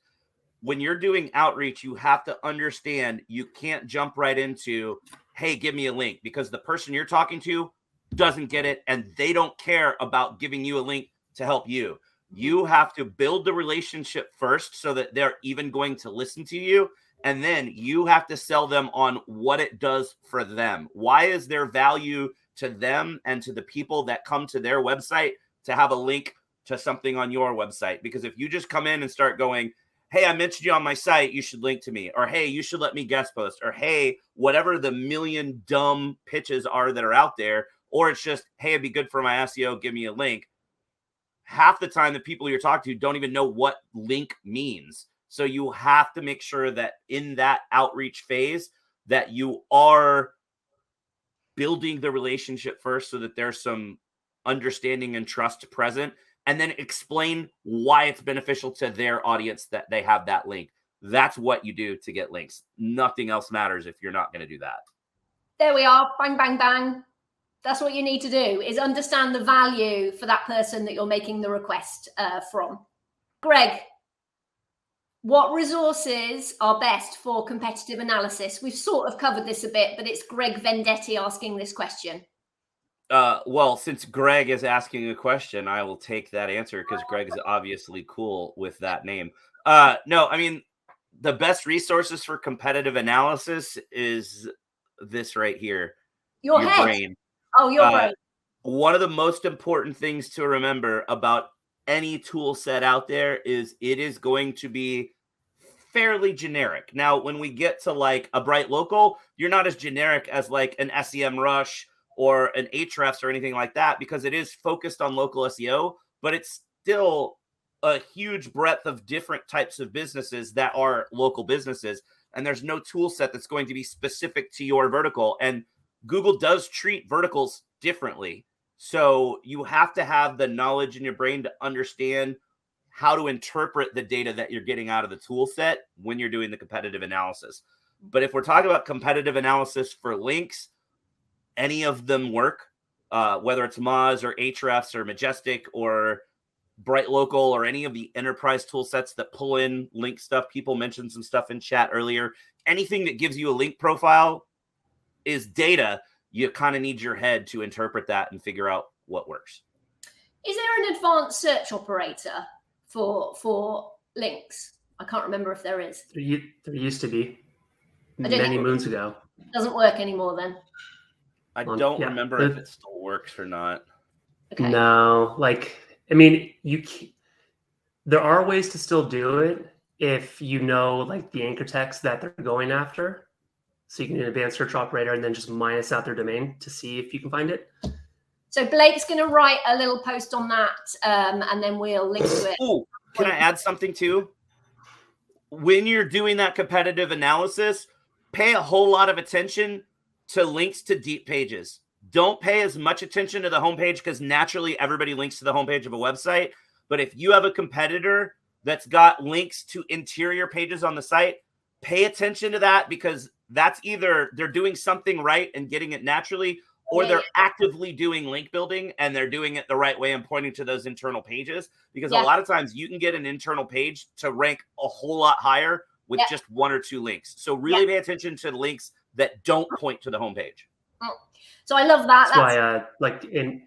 When you're doing outreach, you have to understand you can't jump right into, hey, give me a link, because the person you're talking to doesn't get it and they don't care about giving you a link to help you. You have to build the relationship first so that they're even going to listen to you. And then you have to sell them on what it does for them. Why is there value to them and to the people that come to their website to have a link to something on your website? Because if you just come in and start going, hey, I mentioned you on my site, you should link to me, or hey, you should let me guest post, or hey, whatever the million dumb pitches are that are out there, or it's just, hey, it'd be good for my SEO, give me a link. Half the time, the people you're talking to don't even know what link means. So you have to make sure that in that outreach phase that you are building the relationship first so that there's some understanding and trust present, and then explain why it's beneficial to their audience that they have that link. That's what you do to get links. Nothing else matters if you're not going to do that. There we are. Bang, bang, bang. That's what you need to do, is understand the value for that person that you're making the request from. Greg, what resources are best for competitive analysis? We've sort of covered this a bit, but it's Greg Vendetti asking this question. Well, since Greg is asking a question, I will take that answer because Greg is obviously cool with that name. No, I mean, the best resources for competitive analysis is this right here. Your head. Brain. Oh, your brain. One of the most important things to remember about any tool set out there is it is going to be fairly generic. Now, when we get to like a BrightLocal, you're not as generic as like an SEMrush or an Ahrefs or anything like that, because it is focused on local SEO, but it's still a huge breadth of different types of businesses that are local businesses. And there's no tool set that's going to be specific to your vertical. And Google does treat verticals differently. So you have to have the knowledge in your brain to understand how to interpret the data that you're getting out of the tool set when you're doing the competitive analysis. But if we're talking about competitive analysis for links, any of them work, whether it's Moz or Ahrefs or Majestic or BrightLocal or any of the enterprise tool sets that pull in link stuff. People mentioned some stuff in chat earlier. Anything that gives you a link profile is data. You kind of need your head to interpret that and figure out what works. Is there an advanced search operator for links? I can't remember if there is. There used to be many moons ago. Doesn't work anymore then. I don't remember if it still works or not. Okay. No, like, I mean, there are ways to still do it if you know like the anchor text that they're going after. So you can do an advanced search operator and then just minus out their domain to see if you can find it. So Blake's going to write a little post on that, and then we'll link to it. Oh, can I add something too? When you're doing that competitive analysis, pay a whole lot of attention to links to deep pages. Don't pay as much attention to the homepage because naturally everybody links to the homepage of a website. But if you have a competitor that's got links to interior pages on the site, pay attention to that, because that's either they're doing something right and getting it naturally, or they're actively doing link building and they're doing it the right way and pointing to those internal pages. Because a lot of times you can get an internal page to rank a whole lot higher with just one or two links. So really pay attention to links that don't point to the homepage. So I love that. That's why, like in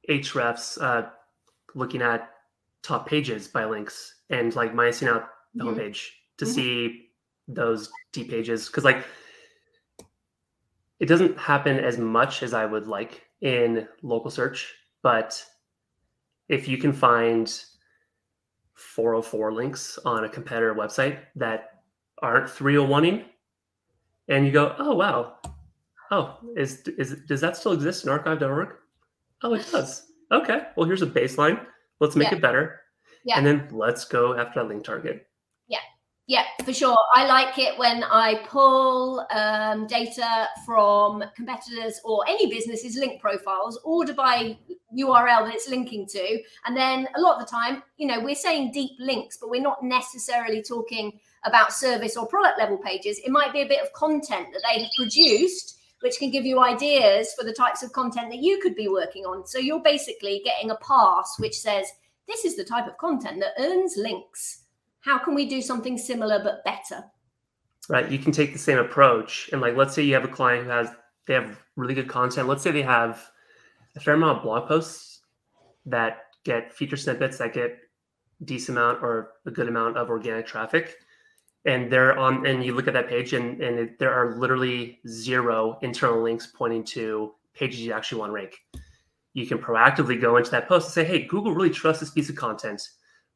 Ahrefs, looking at top pages by links and like minusing out the homepage to see those deep pages. Because like It doesn't happen as much as I would like in local search, but if you can find 404 links on a competitor website that aren't 301ing, and you go, oh, wow. Oh, does that still exist in archive.org? Oh, it does. Okay. Well, here's a baseline. Let's make it better. Yeah. And then let's go after that link target. Yeah. Yeah, for sure. I like it when I pull data from competitors or any business's link profiles, order by URL that it's linking to. And then a lot of the time, you know, we're saying deep links, but we're not necessarily talking about service or product level pages. It might be a bit of content that they have produced, which can give you ideas for the types of content that you could be working on. So you're basically getting a pass which says, this is the type of content that earns links. How can we do something similar but better? Right. You can take the same approach. And like, let's say you have a client who they have really good content. Let's say they have a fair amount of blog posts that get feature snippets that get a decent amount or a good amount of organic traffic. And and you look at that page and there are literally 0 internal links pointing to pages you actually want to rank. You can proactively go into that post and say, hey, Google really trusts this piece of content.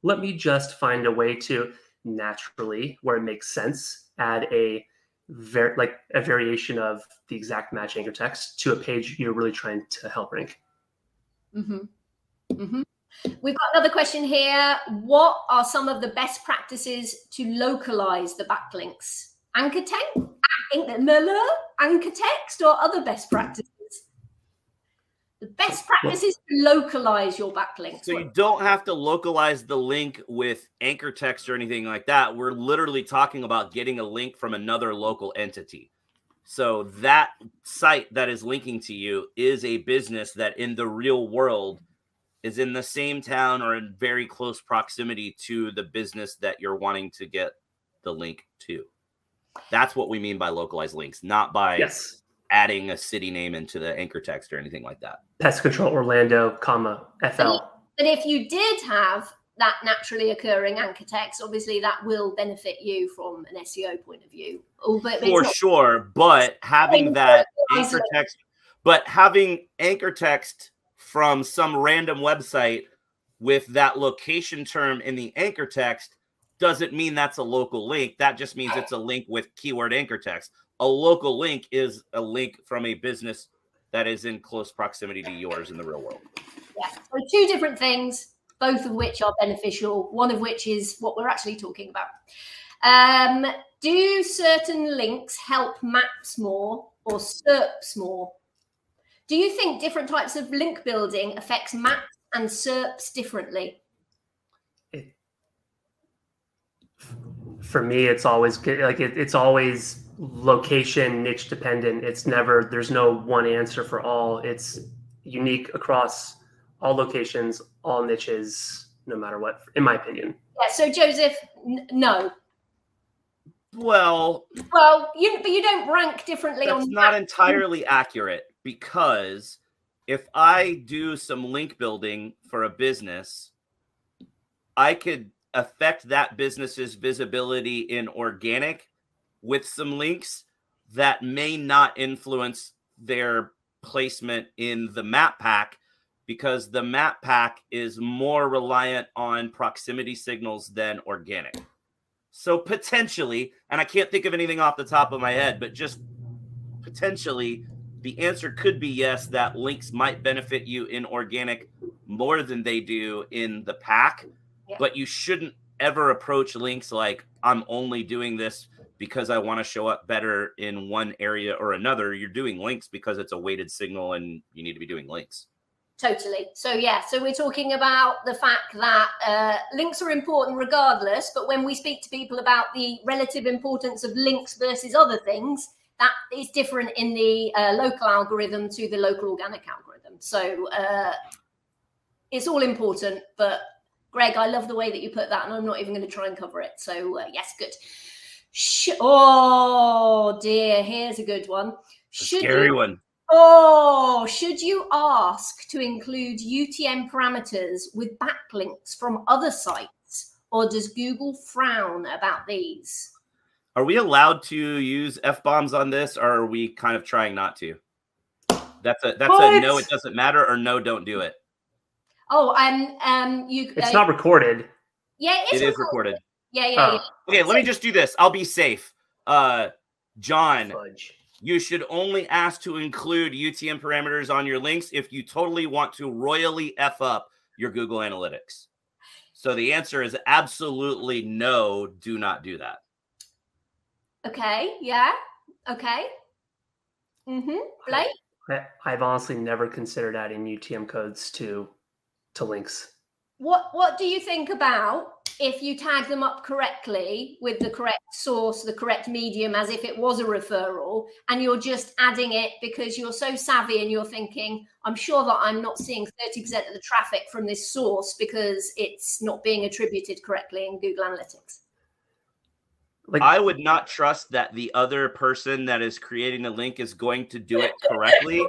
Let me just find a way to naturally, where it makes sense, add a variation of the exact match anchor text to a page you're really trying to help rank. Mm-hmm. Mm-hmm. We've got another question here. What are some of the best practices to localize the backlinks? Anchor text or other best practices? The best practice is to localize your backlinks. So you don't have to localize the link with anchor text or anything like that. We're literally talking about getting a link from another local entity. So that site that is linking to you is a business that in the real world is in the same town or in very close proximity to the business that you're wanting to get the link to. That's what we mean by localized links, not by adding a city name into the anchor text or anything like that. Pest Control Orlando, FL. But if you did have that naturally occurring anchor text, obviously that will benefit you from an SEO point of view. For sure, but having that anchor text, having anchor text from some random website with that location term in the anchor text doesn't mean that's a local link. That just means it's a link with keyword anchor text. A local link is a link from a business that is in close proximity to yours in the real world. Yeah, so 2 different things, both of which are beneficial, one of which is what we're actually talking about. Do certain links help maps more or SERPs more? Do you think different types of link building affects maps and SERPs differently? For me, it's always like it's always location niche dependent. It's never, there's no one answer for all. It's unique across all locations, all niches, no matter what, in my opinion. Yeah. So Joseph, no. Well, but you don't rank differently. That's not entirely accurate, because if I do some link building for a business, I could affect that business's visibility in organic with some links that may not influence their placement in the map pack, because the map pack is more reliant on proximity signals than organic. So potentially, and I can't think of anything off the top of my head, but just potentially the answer could be yes, that links might benefit you in organic more than they do in the pack. Yeah. But you shouldn't ever approach links like, I'm only doing this because I want to show up better in one area or another. You're doing links because it's a weighted signal and you need to be doing links. Totally. So yeah, so we're talking about the fact that links are important regardless, but when we speak to people about the relative importance of links versus other things, that is different in the local algorithm to the local organic algorithm. So it's all important, but Greg, I love the way that you put that, and I'm not even going to try and cover it. So yes, good. Oh dear, here's a good one. Scary one. Oh, should you ask to include UTM parameters with backlinks from other sites, or does Google frown about these? Are we allowed to use F-bombs on this, or are we kind of trying not to? That's a no, it doesn't matter, or no, don't do it. Oh, it's not recorded. Yeah, it is recorded. Yeah. Okay, let me just do this. I'll be safe. John, Fudge. You should only ask to include UTM parameters on your links if you totally want to royally F up your Google Analytics. So the answer is absolutely no, do not do that. Okay, yeah, okay. Blake? I've honestly never considered adding UTM codes to links. What do you think about if you tag them up correctly with the correct source, the correct medium, as if it was a referral, and you're just adding it because you're so savvy and you're thinking, I'm sure that I'm not seeing 30% of the traffic from this source because it's not being attributed correctly in Google Analytics? Like, I would not trust that the other person that is creating the link is going to do it correctly.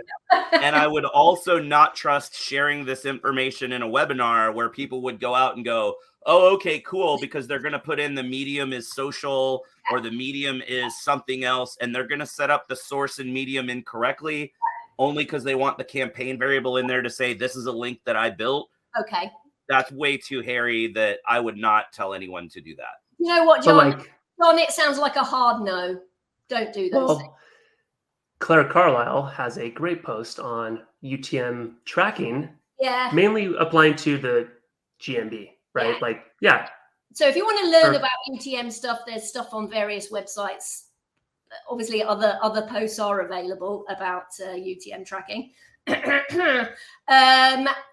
And I would also not trust sharing this information in a webinar where people would go out and go, oh, okay, cool, because they're going to put in the medium is social or the medium is something else, and they're going to set up the source and medium incorrectly only because they want the campaign variable in there to say this is a link that I built. Okay. That's way too hairy that I would not tell anyone to do that. You know what, John? John, it sounds like a hard no. Don't do those things. Claire Carlisle has a great post on UTM tracking. Yeah. Mainly applying to the GMB, right? Yeah. Like, yeah. So if you want to learn about UTM stuff, there's stuff on various websites. Obviously, other posts are available about UTM tracking.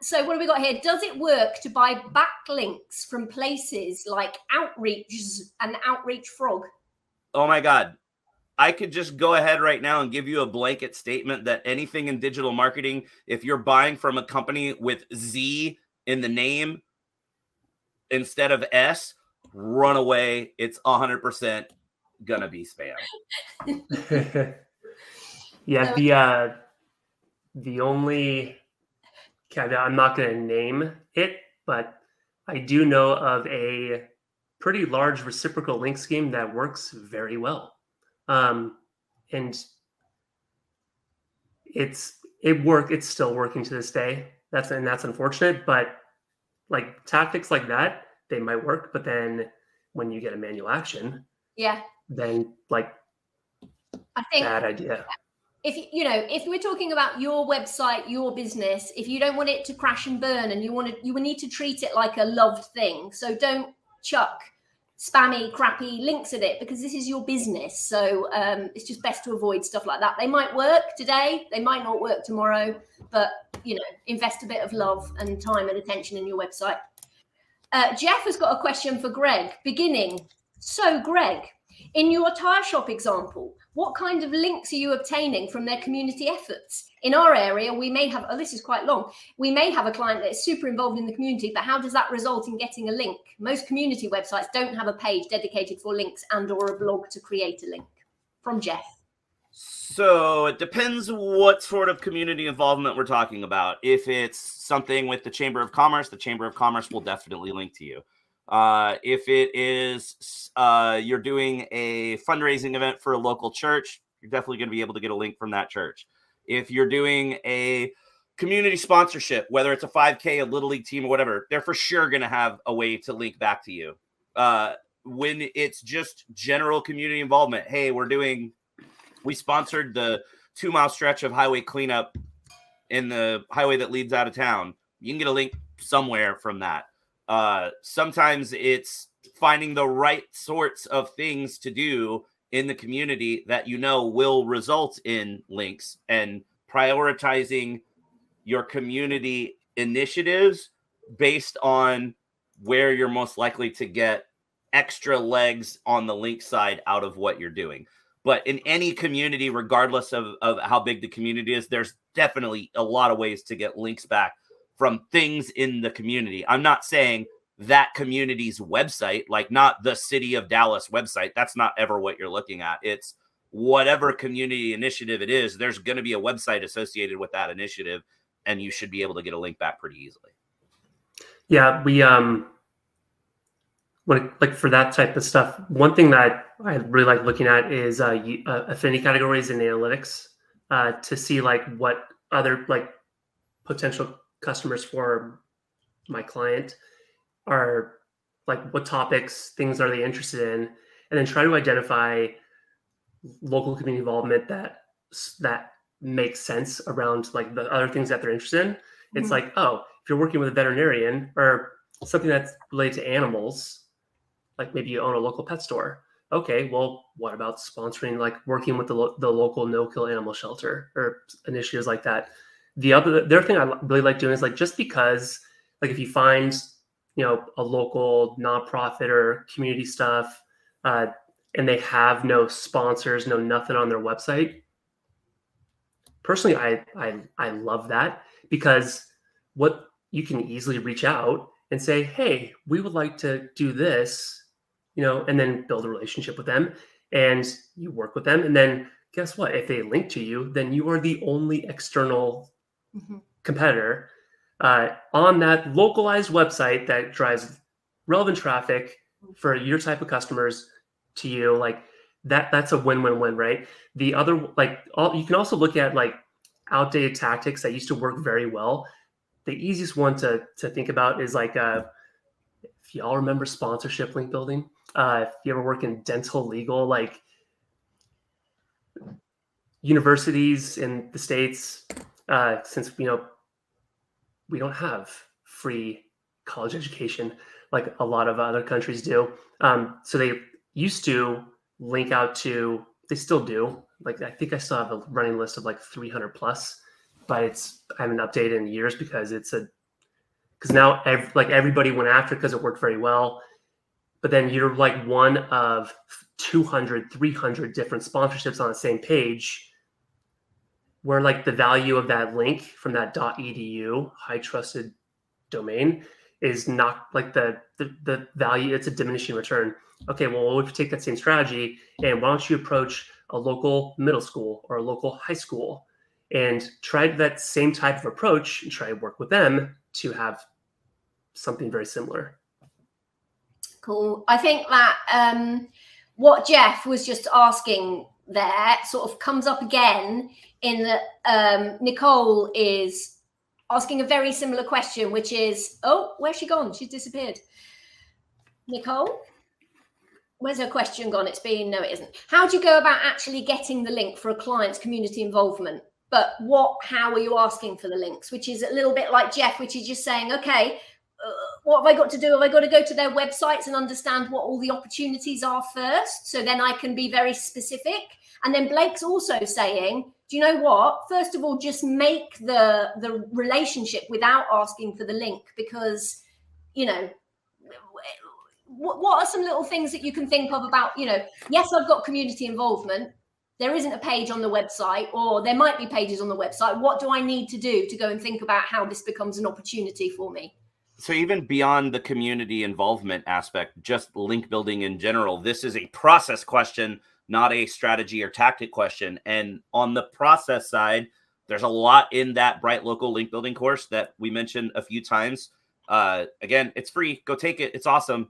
So what have we got here? Does it work to buy backlinks from places like Outreach and Outreach Frog? Oh my God. I could just go ahead right now and give you a blanket statement that anything in digital marketing, if you're buying from a company with Z in the name instead of S, run away. It's 100% gonna be spam. Yeah, the only caveat, I'm not going to name it, but I do know of a pretty large reciprocal link scheme that works very well. And it's still working to this day. That's unfortunate, but like tactics like that, they might work, but then when you get a manual action, then like I think bad idea. If we're talking about your website, your business, if you don't want it to crash and burn and you will need to treat it like a loved thing. So don't chuck spammy, crappy links at it because this is your business. So it's just best to avoid stuff like that. They might work today, they might not work tomorrow, but invest a bit of love and time and attention in your website. Jeff has got a question for Greg. Beginning. So Greg, in your tire shop example, what kind of links are you obtaining from their community efforts? In our area, we may have, this is quite long, we may have a client that is super involved in the community, but how does that result in getting a link? Most community websites don't have a page dedicated for links and or a blog to create a link. From Jeff. So it depends what sort of community involvement we're talking about. If it's something with the Chamber of Commerce will definitely link to you. If it is you're doing a fundraising event for a local church, you're definitely going to be able to get a link from that church. If you're doing a community sponsorship, whether it's a 5K, a Little League team or whatever, they're for sure going to have a way to link back to you. When it's just general community involvement, hey, we sponsored the 2-mile stretch of highway cleanup in the highway that leads out of town. You can get a link somewhere from that. Sometimes it's finding the right sorts of things to do in the community that will result in links, and prioritizing your community initiatives based on where you're most likely to get extra legs on the link side out of what you're doing. But in any community, regardless of how big the community is, there's definitely a lot of ways to get links back from things in the community. I'm not saying that community's website, like not the City of Dallas website. That's not ever what you're looking at. It's whatever community initiative it is, there's going to be a website associated with that initiative, and you should be able to get a link back pretty easily. Yeah, we like for that type of stuff, one thing that I really like looking at is affinity categories and analytics to see like what other like potential customers for my client are, like what topics, things are they interested in, and then try to identify local community involvement that makes sense around like the other things that they're interested in. It's like, oh, if you're working with a veterinarian or something that's related to animals, like maybe you own a local pet store. Okay, well, what about sponsoring, like working with the local no-kill animal shelter or initiatives like that? The other thing I really like doing is like, just because, like if you find, a local nonprofit or community stuff, and they have no sponsors, no nothing on their website. Personally, I love that, because what you can easily reach out and say, hey, we would like to do this, and then build a relationship with them, and you work with them. And then guess what? If they link to you, then you are the only external competitor on that localized website that drives relevant traffic for your type of customers to you. Like that's a win-win-win, right? The other, you can also look at like outdated tactics that used to work very well. The easiest one to think about is like, if y'all remember sponsorship link building, if you ever work in dental legal, like universities in the States, since, we don't have free college education like a lot of other countries do. So they used to link out to, they still do. Like, I think I still have a running list of like 300 plus, but I haven't updated in years because because now everybody went after it because it worked very well. But then you're like one of 200, 300 different sponsorships on the same page, where like the value of that link from that .edu high trusted domain is not like the value, it's a diminishing return. Okay, well, if you take that same strategy and why don't you approach a local middle school or a local high school and try that same type of approach and try to work with them to have something very similar. Cool. I think that what Jeff was just asking there sort of comes up again in that Nicole is asking a very similar question, which is, oh, where's she gone? She's disappeared. Nicole, where's her question gone? No, it isn't. How do you go about actually getting the link for a client's community involvement? But how are you asking for the links? Which is a little bit like Jeff, which is just saying, okay, what have I got to do? Have I got to go to their websites and understand what all the opportunities are first? So then I can be very specific. And then Blake's also saying, do you know what? First of all, just make the relationship without asking for the link, because, what are some little things that you can think of about, yes, I've got community involvement. There isn't a page on the website, or there might be pages on the website. What do I need to do to go and think about how this becomes an opportunity for me? So even beyond the community involvement aspect, just link building in general, this is a process question, not a strategy or tactic question. And on the process side, there's a lot in that BrightLocal link building course that we mentioned a few times. Again, it's free. Go take it. It's awesome.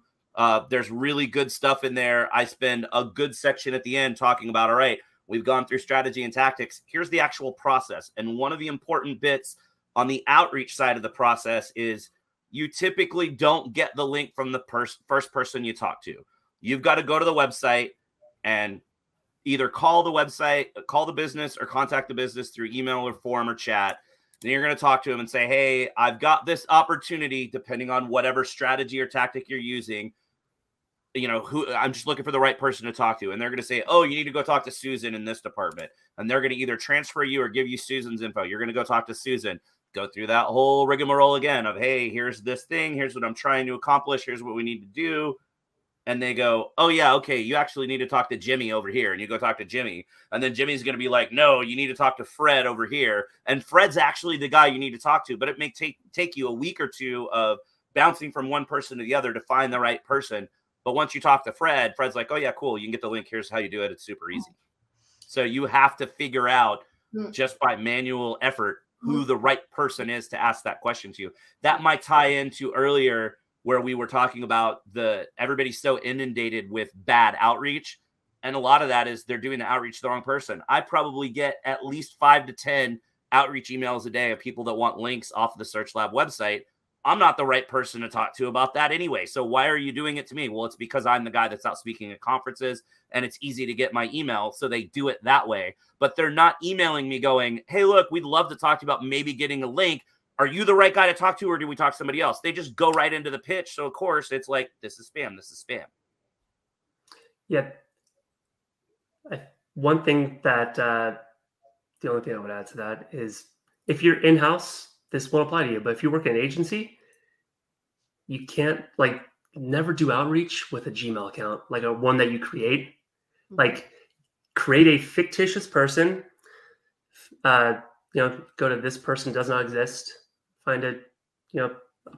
There's really good stuff in there. I spend a good section at the end talking about, all right, we've gone through strategy and tactics. Here's the actual process. And one of the important bits on the outreach side of the process is you typically don't get the link from the first person you talk to. You've got to go to the website and either call the website, call the business, or contact the business through email or form or chat. Then you're going to talk to them and say, hey, I've got this opportunity, depending on whatever strategy or tactic you're using. I'm just looking for the right person to talk to. And they're going to say, oh, you need to go talk to Susan in this department. And they're going to either transfer you or give you Susan's info. You're going to go talk to Susan, go through that whole rigmarole again of, hey, here's this thing. Here's what I'm trying to accomplish. Here's what we need to do. And they go, oh, yeah, okay, you actually need to talk to Jimmy over here. And you go talk to Jimmy. And then Jimmy's going to be like, no, you need to talk to Fred over here. And Fred's actually the guy you need to talk to. But it may take you a week or two of bouncing from one person to the other to find the right person. But once you talk to Fred, Fred's like, oh, yeah, cool. You can get the link. Here's how you do it. It's super easy. So you have to figure out just by manual effort who the right person is to ask that question to. That might tie into earlier where we were talking about everybody's so inundated with bad outreach And a lot of that is they're doing the outreach to the wrong person. I probably get at least 5 to 10 outreach emails a day of people that want links off of the SearchLab website. I'm not the right person to talk to about that anyway. So why are you doing it to me? Well, it's because I'm the guy that's out speaking at conferences and it's easy to get my email. So they do it that way, but they're not emailing me going, hey, look, we'd love to talk to you about maybe getting a link. Are you the right guy to talk to, or do we talk to somebody else? They just go right into the pitch. So of course it's like, this is spam. This is spam. Yeah. One thing that the only thing I would add to that is if you're in-house, this won't apply to you. But if you work in an agency, you can't never do outreach with a Gmail account, like a one that you create. Like create a fictitious person. Go to this person does not exist. Find a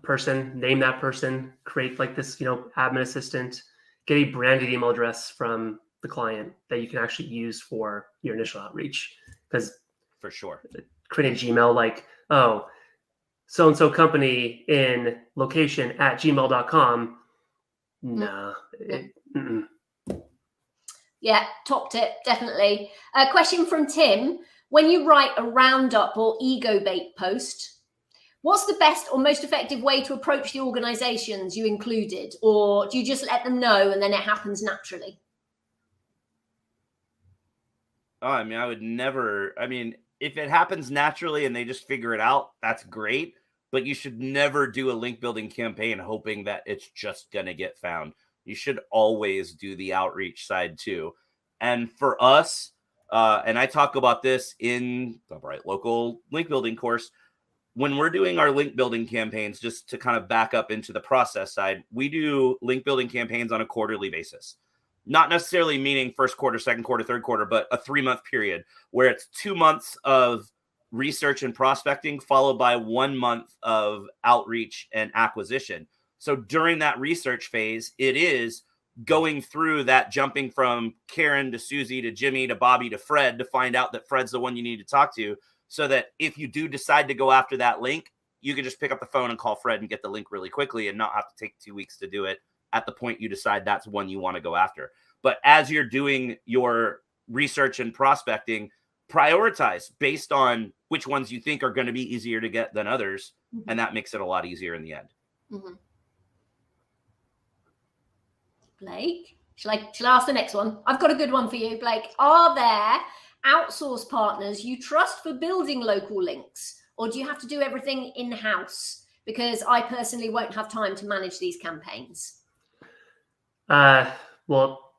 person, name that person, create like this, admin assistant, get a branded email address from the client that you can actually use for your initial outreach. Because for sure, creating Gmail like, oh, so-and-so company in location at gmail.com. Nah. Yeah, top tip, definitely. A question from Tim. When you write a roundup or ego bait post, what's the best or most effective way to approach the organizations you included? Or do you just let them know and then it happens naturally? Oh, I mean, if it happens naturally and they just figure it out, that's great. But you should never do a link building campaign hoping that it's just going to get found. You should always do the outreach side too. And for us, and I talk about this in the BrightLocal link building course, when we're doing our link building campaigns, just to kind of back up into the process side, we do link building campaigns on a quarterly basis. Not necessarily meaning first quarter, second quarter, third quarter, but a 3-month period where it's 2 months of research and prospecting followed by 1 month of outreach and acquisition. So during that research phase, it is going through that, jumping from Karen to Susie to Jimmy to Bobby to Fred to find out that Fred's the one you need to talk to, so that if you do decide to go after that link, you can just pick up the phone and call Fred and get the link really quickly and not have to take 2 weeks to do it at the point you decide that's one you want to go after. But as you're doing your research and prospecting, prioritize based on which ones you think are going to be easier to get than others. Mm-hmm. And that makes it a lot easier in the end. Mm-hmm. Blake, shall I ask the next one? I've got a good one for you, Blake. Are there outsource partners you trust for building local links, or do you have to do everything in-house? Because I personally won't have time to manage these campaigns. Well,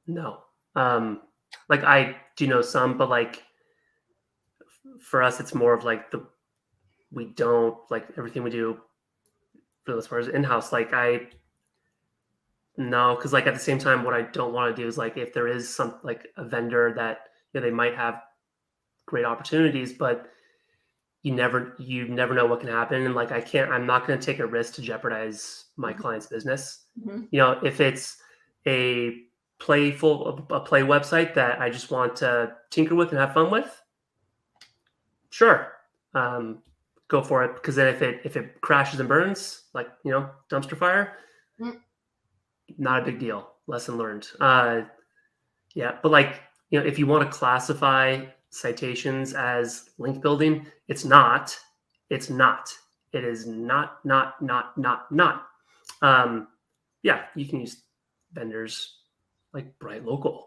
no. I do know some, but for us, it's more of we don't everything we do for as far as in-house. No, because at the same time, what I don't want to do is if there is some a vendor that they might have great opportunities, but you never know what can happen, and I'm not going to take a risk to jeopardize my client's business. Mm-hmm. If it's a play website that I just want to tinker with and have fun with, sure, go for it. Because then if it crashes and burns, dumpster fire, not a big deal. Lesson learned. Yeah, but if you want to classify citations as link building, it's not. It is not. Yeah, you can use vendors like BrightLocal.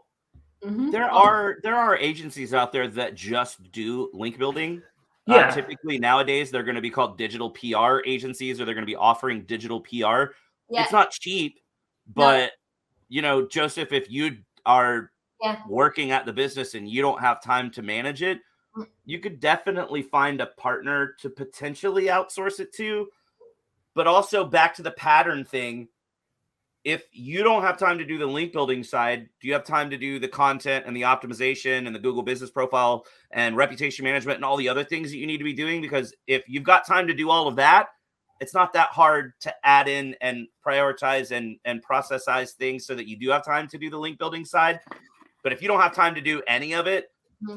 Mm-hmm. There are agencies out there that just do link building. Yeah. Typically nowadays they're going to be called digital PR agencies, or they're going to be offering digital PR. Yeah. It's not cheap, but Joseph, if you are working at the business and you don't have time to manage it, you could definitely find a partner to potentially outsource it to. But also back to the pattern thing. If you don't have time to do the link building side, do you have time to do the content and the optimization and the Google business profile and reputation management and all the other things that you need to be doing? Because if you've got time to do all of that, it's not that hard to add in and prioritize and processize things so that you do have time to do the link building side. But if you don't have time to do any of it,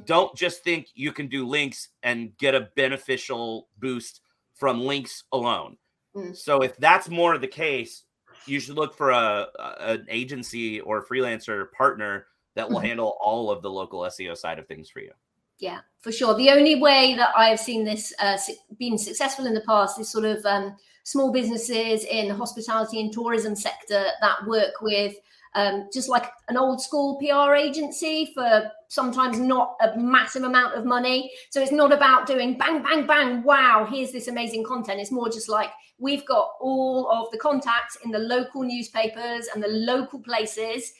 don't just think you can do links and get a beneficial boost from links alone. So if that's more of the case, you should look for an agency or freelancer partner that will handle all of the local SEO side of things for you. Yeah, for sure. The only way that I've seen this being successful in the past is sort of small businesses in the hospitality and tourism sector that work with just like an old school PR agency for sometimes not a massive amount of money. So it's not about doing bang, bang, bang, wow, here's this amazing content. It's more just like, we've got all of the contacts in the local newspapers and the local places.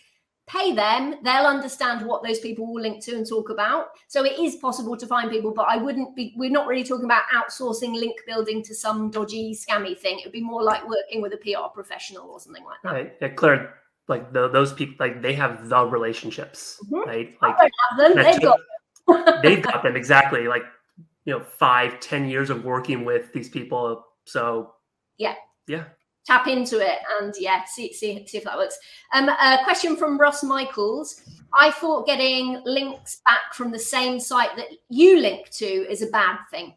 Pay them, they'll understand what those people will link to and talk about. So it is possible to find people, but we're not really talking about outsourcing link building to some dodgy, scammy thing. It would be more like working with a PR professional or something like that. Right. Yeah, Claire, like those people, like they have the relationships, right? Like I don't have them, they've got them. They've got them, exactly. Like, 5-10 years of working with these people. So yeah. Tap into it and see if that works. A question from Ross Michaels. I thought getting links back from the same site that you link to is a bad thing.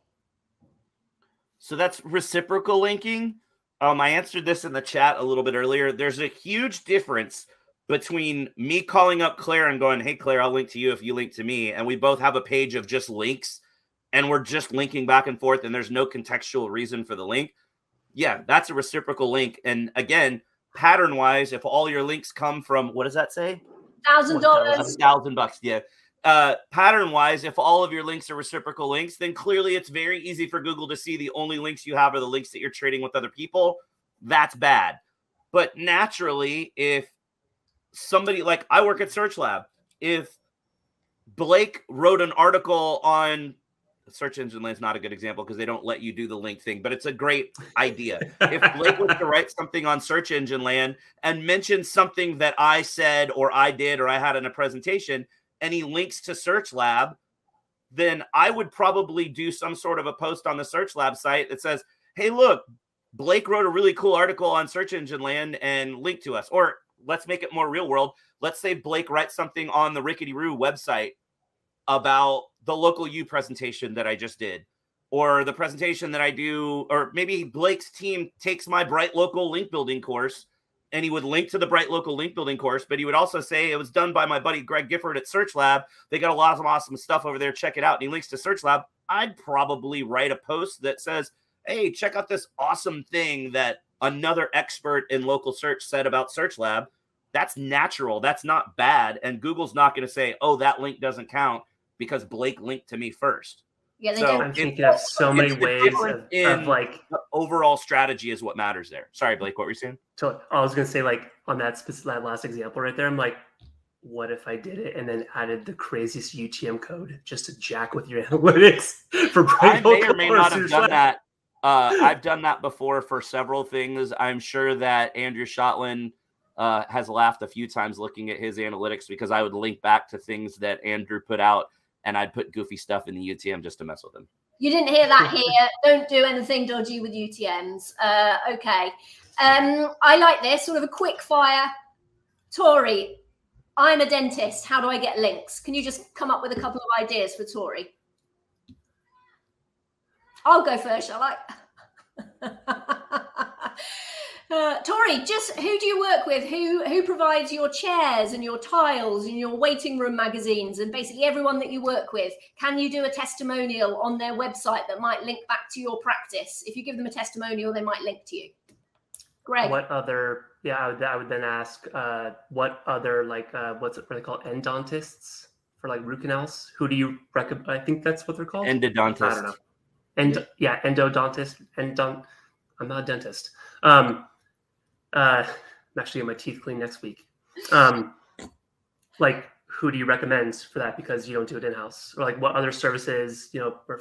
So that's reciprocal linking. I answered this in the chat a little bit earlier. There's a huge difference between me calling up Claire and going, hey, Claire, I'll link to you if you link to me. And we both have a page of just links and we're just linking back and forth and there's no contextual reason for the link. Yeah, that's a reciprocal link. And again, pattern-wise, if all your links come from, what does that say? $1,000. $1,000, yeah. Pattern-wise, if all of your links are reciprocal links, then clearly it's very easy for Google to see the only links you have are the links that you're trading with other people. That's bad. But naturally, if somebody, like I work at SearchLab, if Blake wrote an article on Search Engine Land's not a good example because they don't let you do the link thing, but it's a great idea. If Blake was to write something on Search Engine Land and mention something that I said or I did or I had in a presentation and he links to SearchLab, then I would probably do some sort of a post on the SearchLab site that says, hey, look, Blake wrote a really cool article on Search Engine Land and link to us. Or let's make it more real world. Let's say Blake writes something on the RicketyRoo website about the local U presentation that I just did, or the presentation that I do, or maybe Blake's team takes my BrightLocal link building course and he would link to the BrightLocal link building course, but he would also say it was done by my buddy Greg Gifford at SearchLab. They got a lot of awesome stuff over there. Check it out. And he links to SearchLab. I'd probably write a post that says, hey, check out this awesome thing that another expert in local search said about SearchLab. That's natural. That's not bad. And Google's not going to say, oh, that link doesn't count because Blake linked to me first. Yeah, they do. I'm thinking of so many ways of like the overall strategy is what matters there. Sorry, Blake, what were you saying? So I was going to say, like, on that last example right there, I'm like, what if I did it and then added the craziest UTM code just to jack with your analytics for BrightLocal? I may or may not have done that. I've done that before for several things. I'm sure that Andrew Schottland has laughed a few times looking at his analytics because I would link back to things that Andrew put out and I'd put goofy stuff in the UTM just to mess with him. You didn't hear that here. Don't do anything dodgy with UTMs. Okay. I like this, sort of a quick fire. Tori, I'm a dentist. How do I get links? Can you just come up with a couple of ideas for Tori? I'll go first, shall I? Tori, just who do you work with? Who provides your chairs and your tiles and your waiting room magazines and basically everyone that you work with? Can you do a testimonial on their website that might link back to your practice? If you give them a testimonial, they might link to you. Greg. What other? Yeah, I would then ask what other, like what are they called, endodontists for like root canals? Who do you recommend? I think that's what they're called. Endodontist. I don't know. Endodontist. I'm not a dentist. I'm actually getting my teeth cleaned next week. Like, who do you recommend for that? Because you don't do it in-house. Or like, what other services,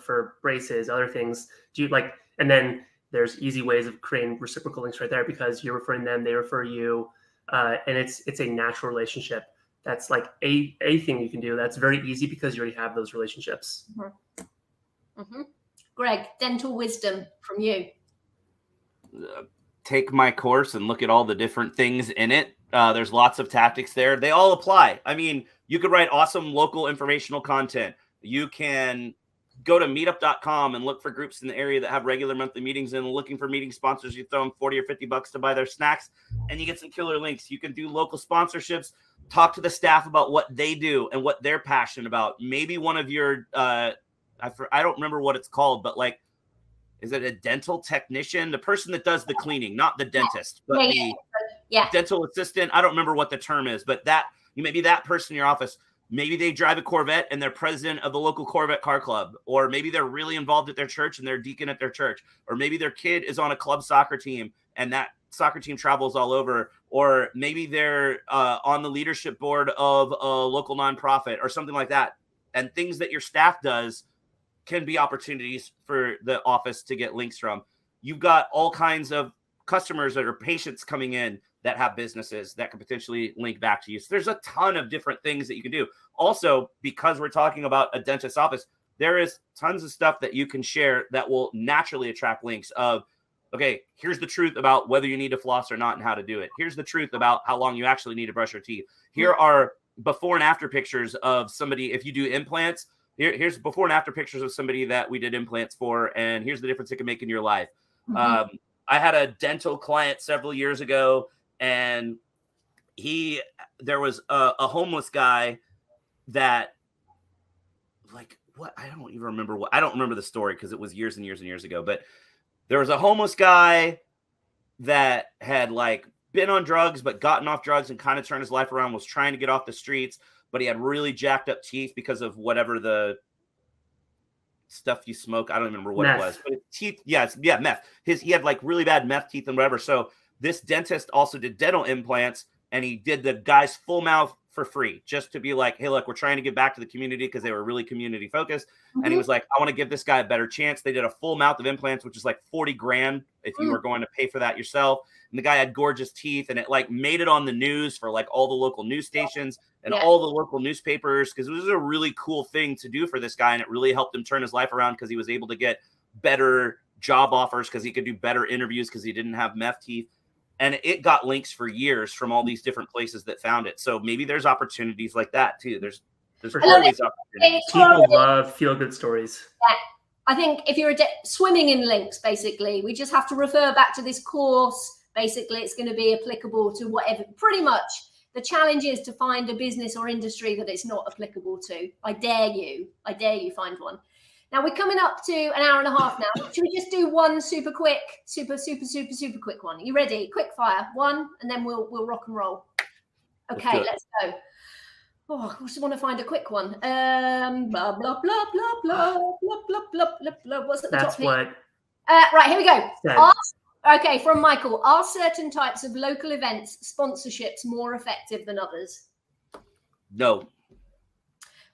for braces, other things do you like? And then there's easy ways of creating reciprocal links right there because you're referring them, they refer you, and it's a natural relationship. That's like a thing you can do. That's very easy because you already have those relationships. Mm-hmm. Mm-hmm. Greg, dental wisdom from you. Take my course and look at all the different things in it. There's lots of tactics there. They all apply. I mean, you could write awesome local informational content. You can go to meetup.com and look for groups in the area that have regular monthly meetings and looking for meeting sponsors. You throw them 40 or 50 bucks to buy their snacks and you get some killer links. You can do local sponsorships, talk to the staff about what they do and what they're passionate about. Maybe one of your, I don't remember what it's called, but like, is it a dental technician? The person that does the cleaning, not the dentist, but the dental assistant. I don't remember what the term is, but that you may be that person in your office. Maybe they drive a Corvette and they're president of the local Corvette car club, or maybe they're really involved at their church and they're deacon at their church, or maybe their kid is on a club soccer team and that soccer team travels all over, or maybe they're on the leadership board of a local nonprofit or something like that. And things that your staff does can be opportunities for the office to get links from. You've got all kinds of customers that are patients coming in that have businesses that could potentially link back to you. So there's a ton of different things that you can do. Also, because we're talking about a dentist's office, there is tons of stuff that you can share that will naturally attract links of, okay, here's the truth about whether you need to floss or not and how to do it. Here's the truth about how long you actually need to brush your teeth. Here are before and after pictures of somebody, if you do implants, here's before and after pictures of somebody that we did implants for, and here's the difference it can make in your life. I had a dental client several years ago, and there was a homeless guy that, like, what? I don't even remember I don't remember the story because it was years and years and years ago, but there was a homeless guy that had like been on drugs, but gotten off drugs and kind of turned his life around, was trying to get off the streets, but he had really jacked up teeth because of whatever the stuff you smoke. I don't remember what it was, but his teeth, meth. He had like really bad meth teeth and whatever. So this dentist also did dental implants, and he did the guy's full mouth for free, just to be like, hey, look, we're trying to give back to the community because they were really community focused. And he was like, I want to give this guy a better chance. They did a full mouth of implants, which is like 40 grand if you were going to pay for that yourself. And the guy had gorgeous teeth, and it like made it on the news for like all the local news stations and all the local newspapers, because it was a really cool thing to do for this guy. And it really helped him turn his life around because he was able to get better job offers, because he could do better interviews because he didn't have meth teeth. And it got links for years from all these different places that found it. So maybe there's opportunities like that too. There's always opportunities. People love feel-good stories. Yeah. I think if you're swimming in links, basically, we just have to refer back to this course. Basically, it's going to be applicable to whatever, pretty much. The challenge is to find a business or industry that it's not applicable to. I dare you find one. Now we're coming up to an hour and a half now. Should we just do one super quick quick one? Are you ready? Quick fire, one, and then we'll rock and roll. Okay, let's go. Oh, I just want to find a quick one. Blah blah blah blah blah blah blah blah blah. What's at the top here? Right, here we go. Okay, from Michael. Are certain types of local events sponsorships more effective than others? No.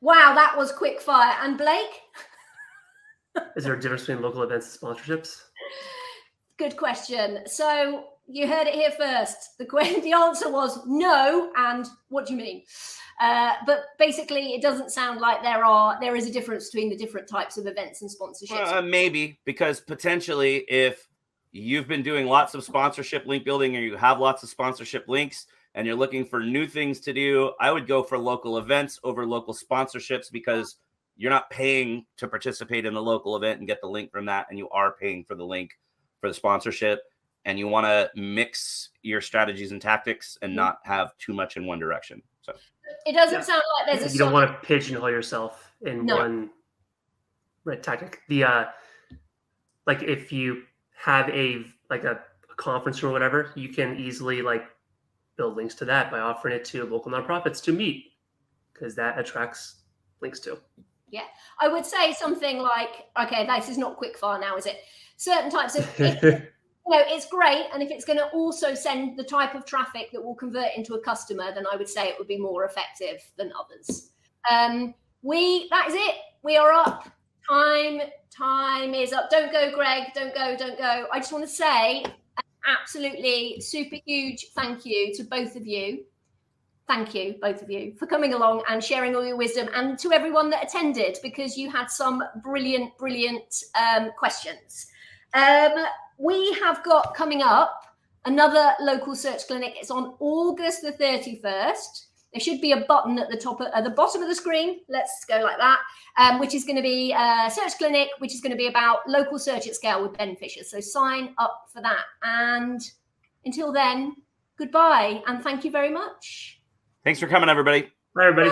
Wow, that was quick fire. And Blake? Is there a difference between local events and sponsorships? Good question. So you heard it here first. The answer was no. And what do you mean? But basically, it doesn't sound like there is a difference between the different types of events and sponsorships. Maybe, because potentially if you've been doing lots of sponsorship link building, or you have lots of sponsorship links and you're looking for new things to do, I would go for local events over local sponsorships, because you're not paying to participate in the local event and get the link from that, and you are paying for the link for the sponsorship, and you want to mix your strategies and tactics and not have too much in one direction. So it doesn't sound like there's you don't want to pigeonhole yourself in one tactic. Like if you have a conference or whatever, you can easily like build links to that by offering it to local nonprofits to meet, because that attracts links too. Yeah, I would say something like, okay, this is not quick fire now, is it? Certain types of, it's great. And if it's going to also send the type of traffic that will convert into a customer, then I would say it would be more effective than others. That is it. We are up. Time is up. Don't go, Greg. Don't go. I just want to say an absolutely super huge thank you to both of you. Thank you, both of you, for coming along and sharing all your wisdom, and to everyone that attended, because you had some brilliant questions. We have got coming up another local search clinic. It's on August the 31st. there should be a button at the at the bottom of the screen. Let's go like that, which is going to be Search Clinic, which is going to be about local search at scale with Ben Fisher. So sign up for that. And until then, goodbye and thank you very much. Thanks for coming, everybody. Bye, everybody.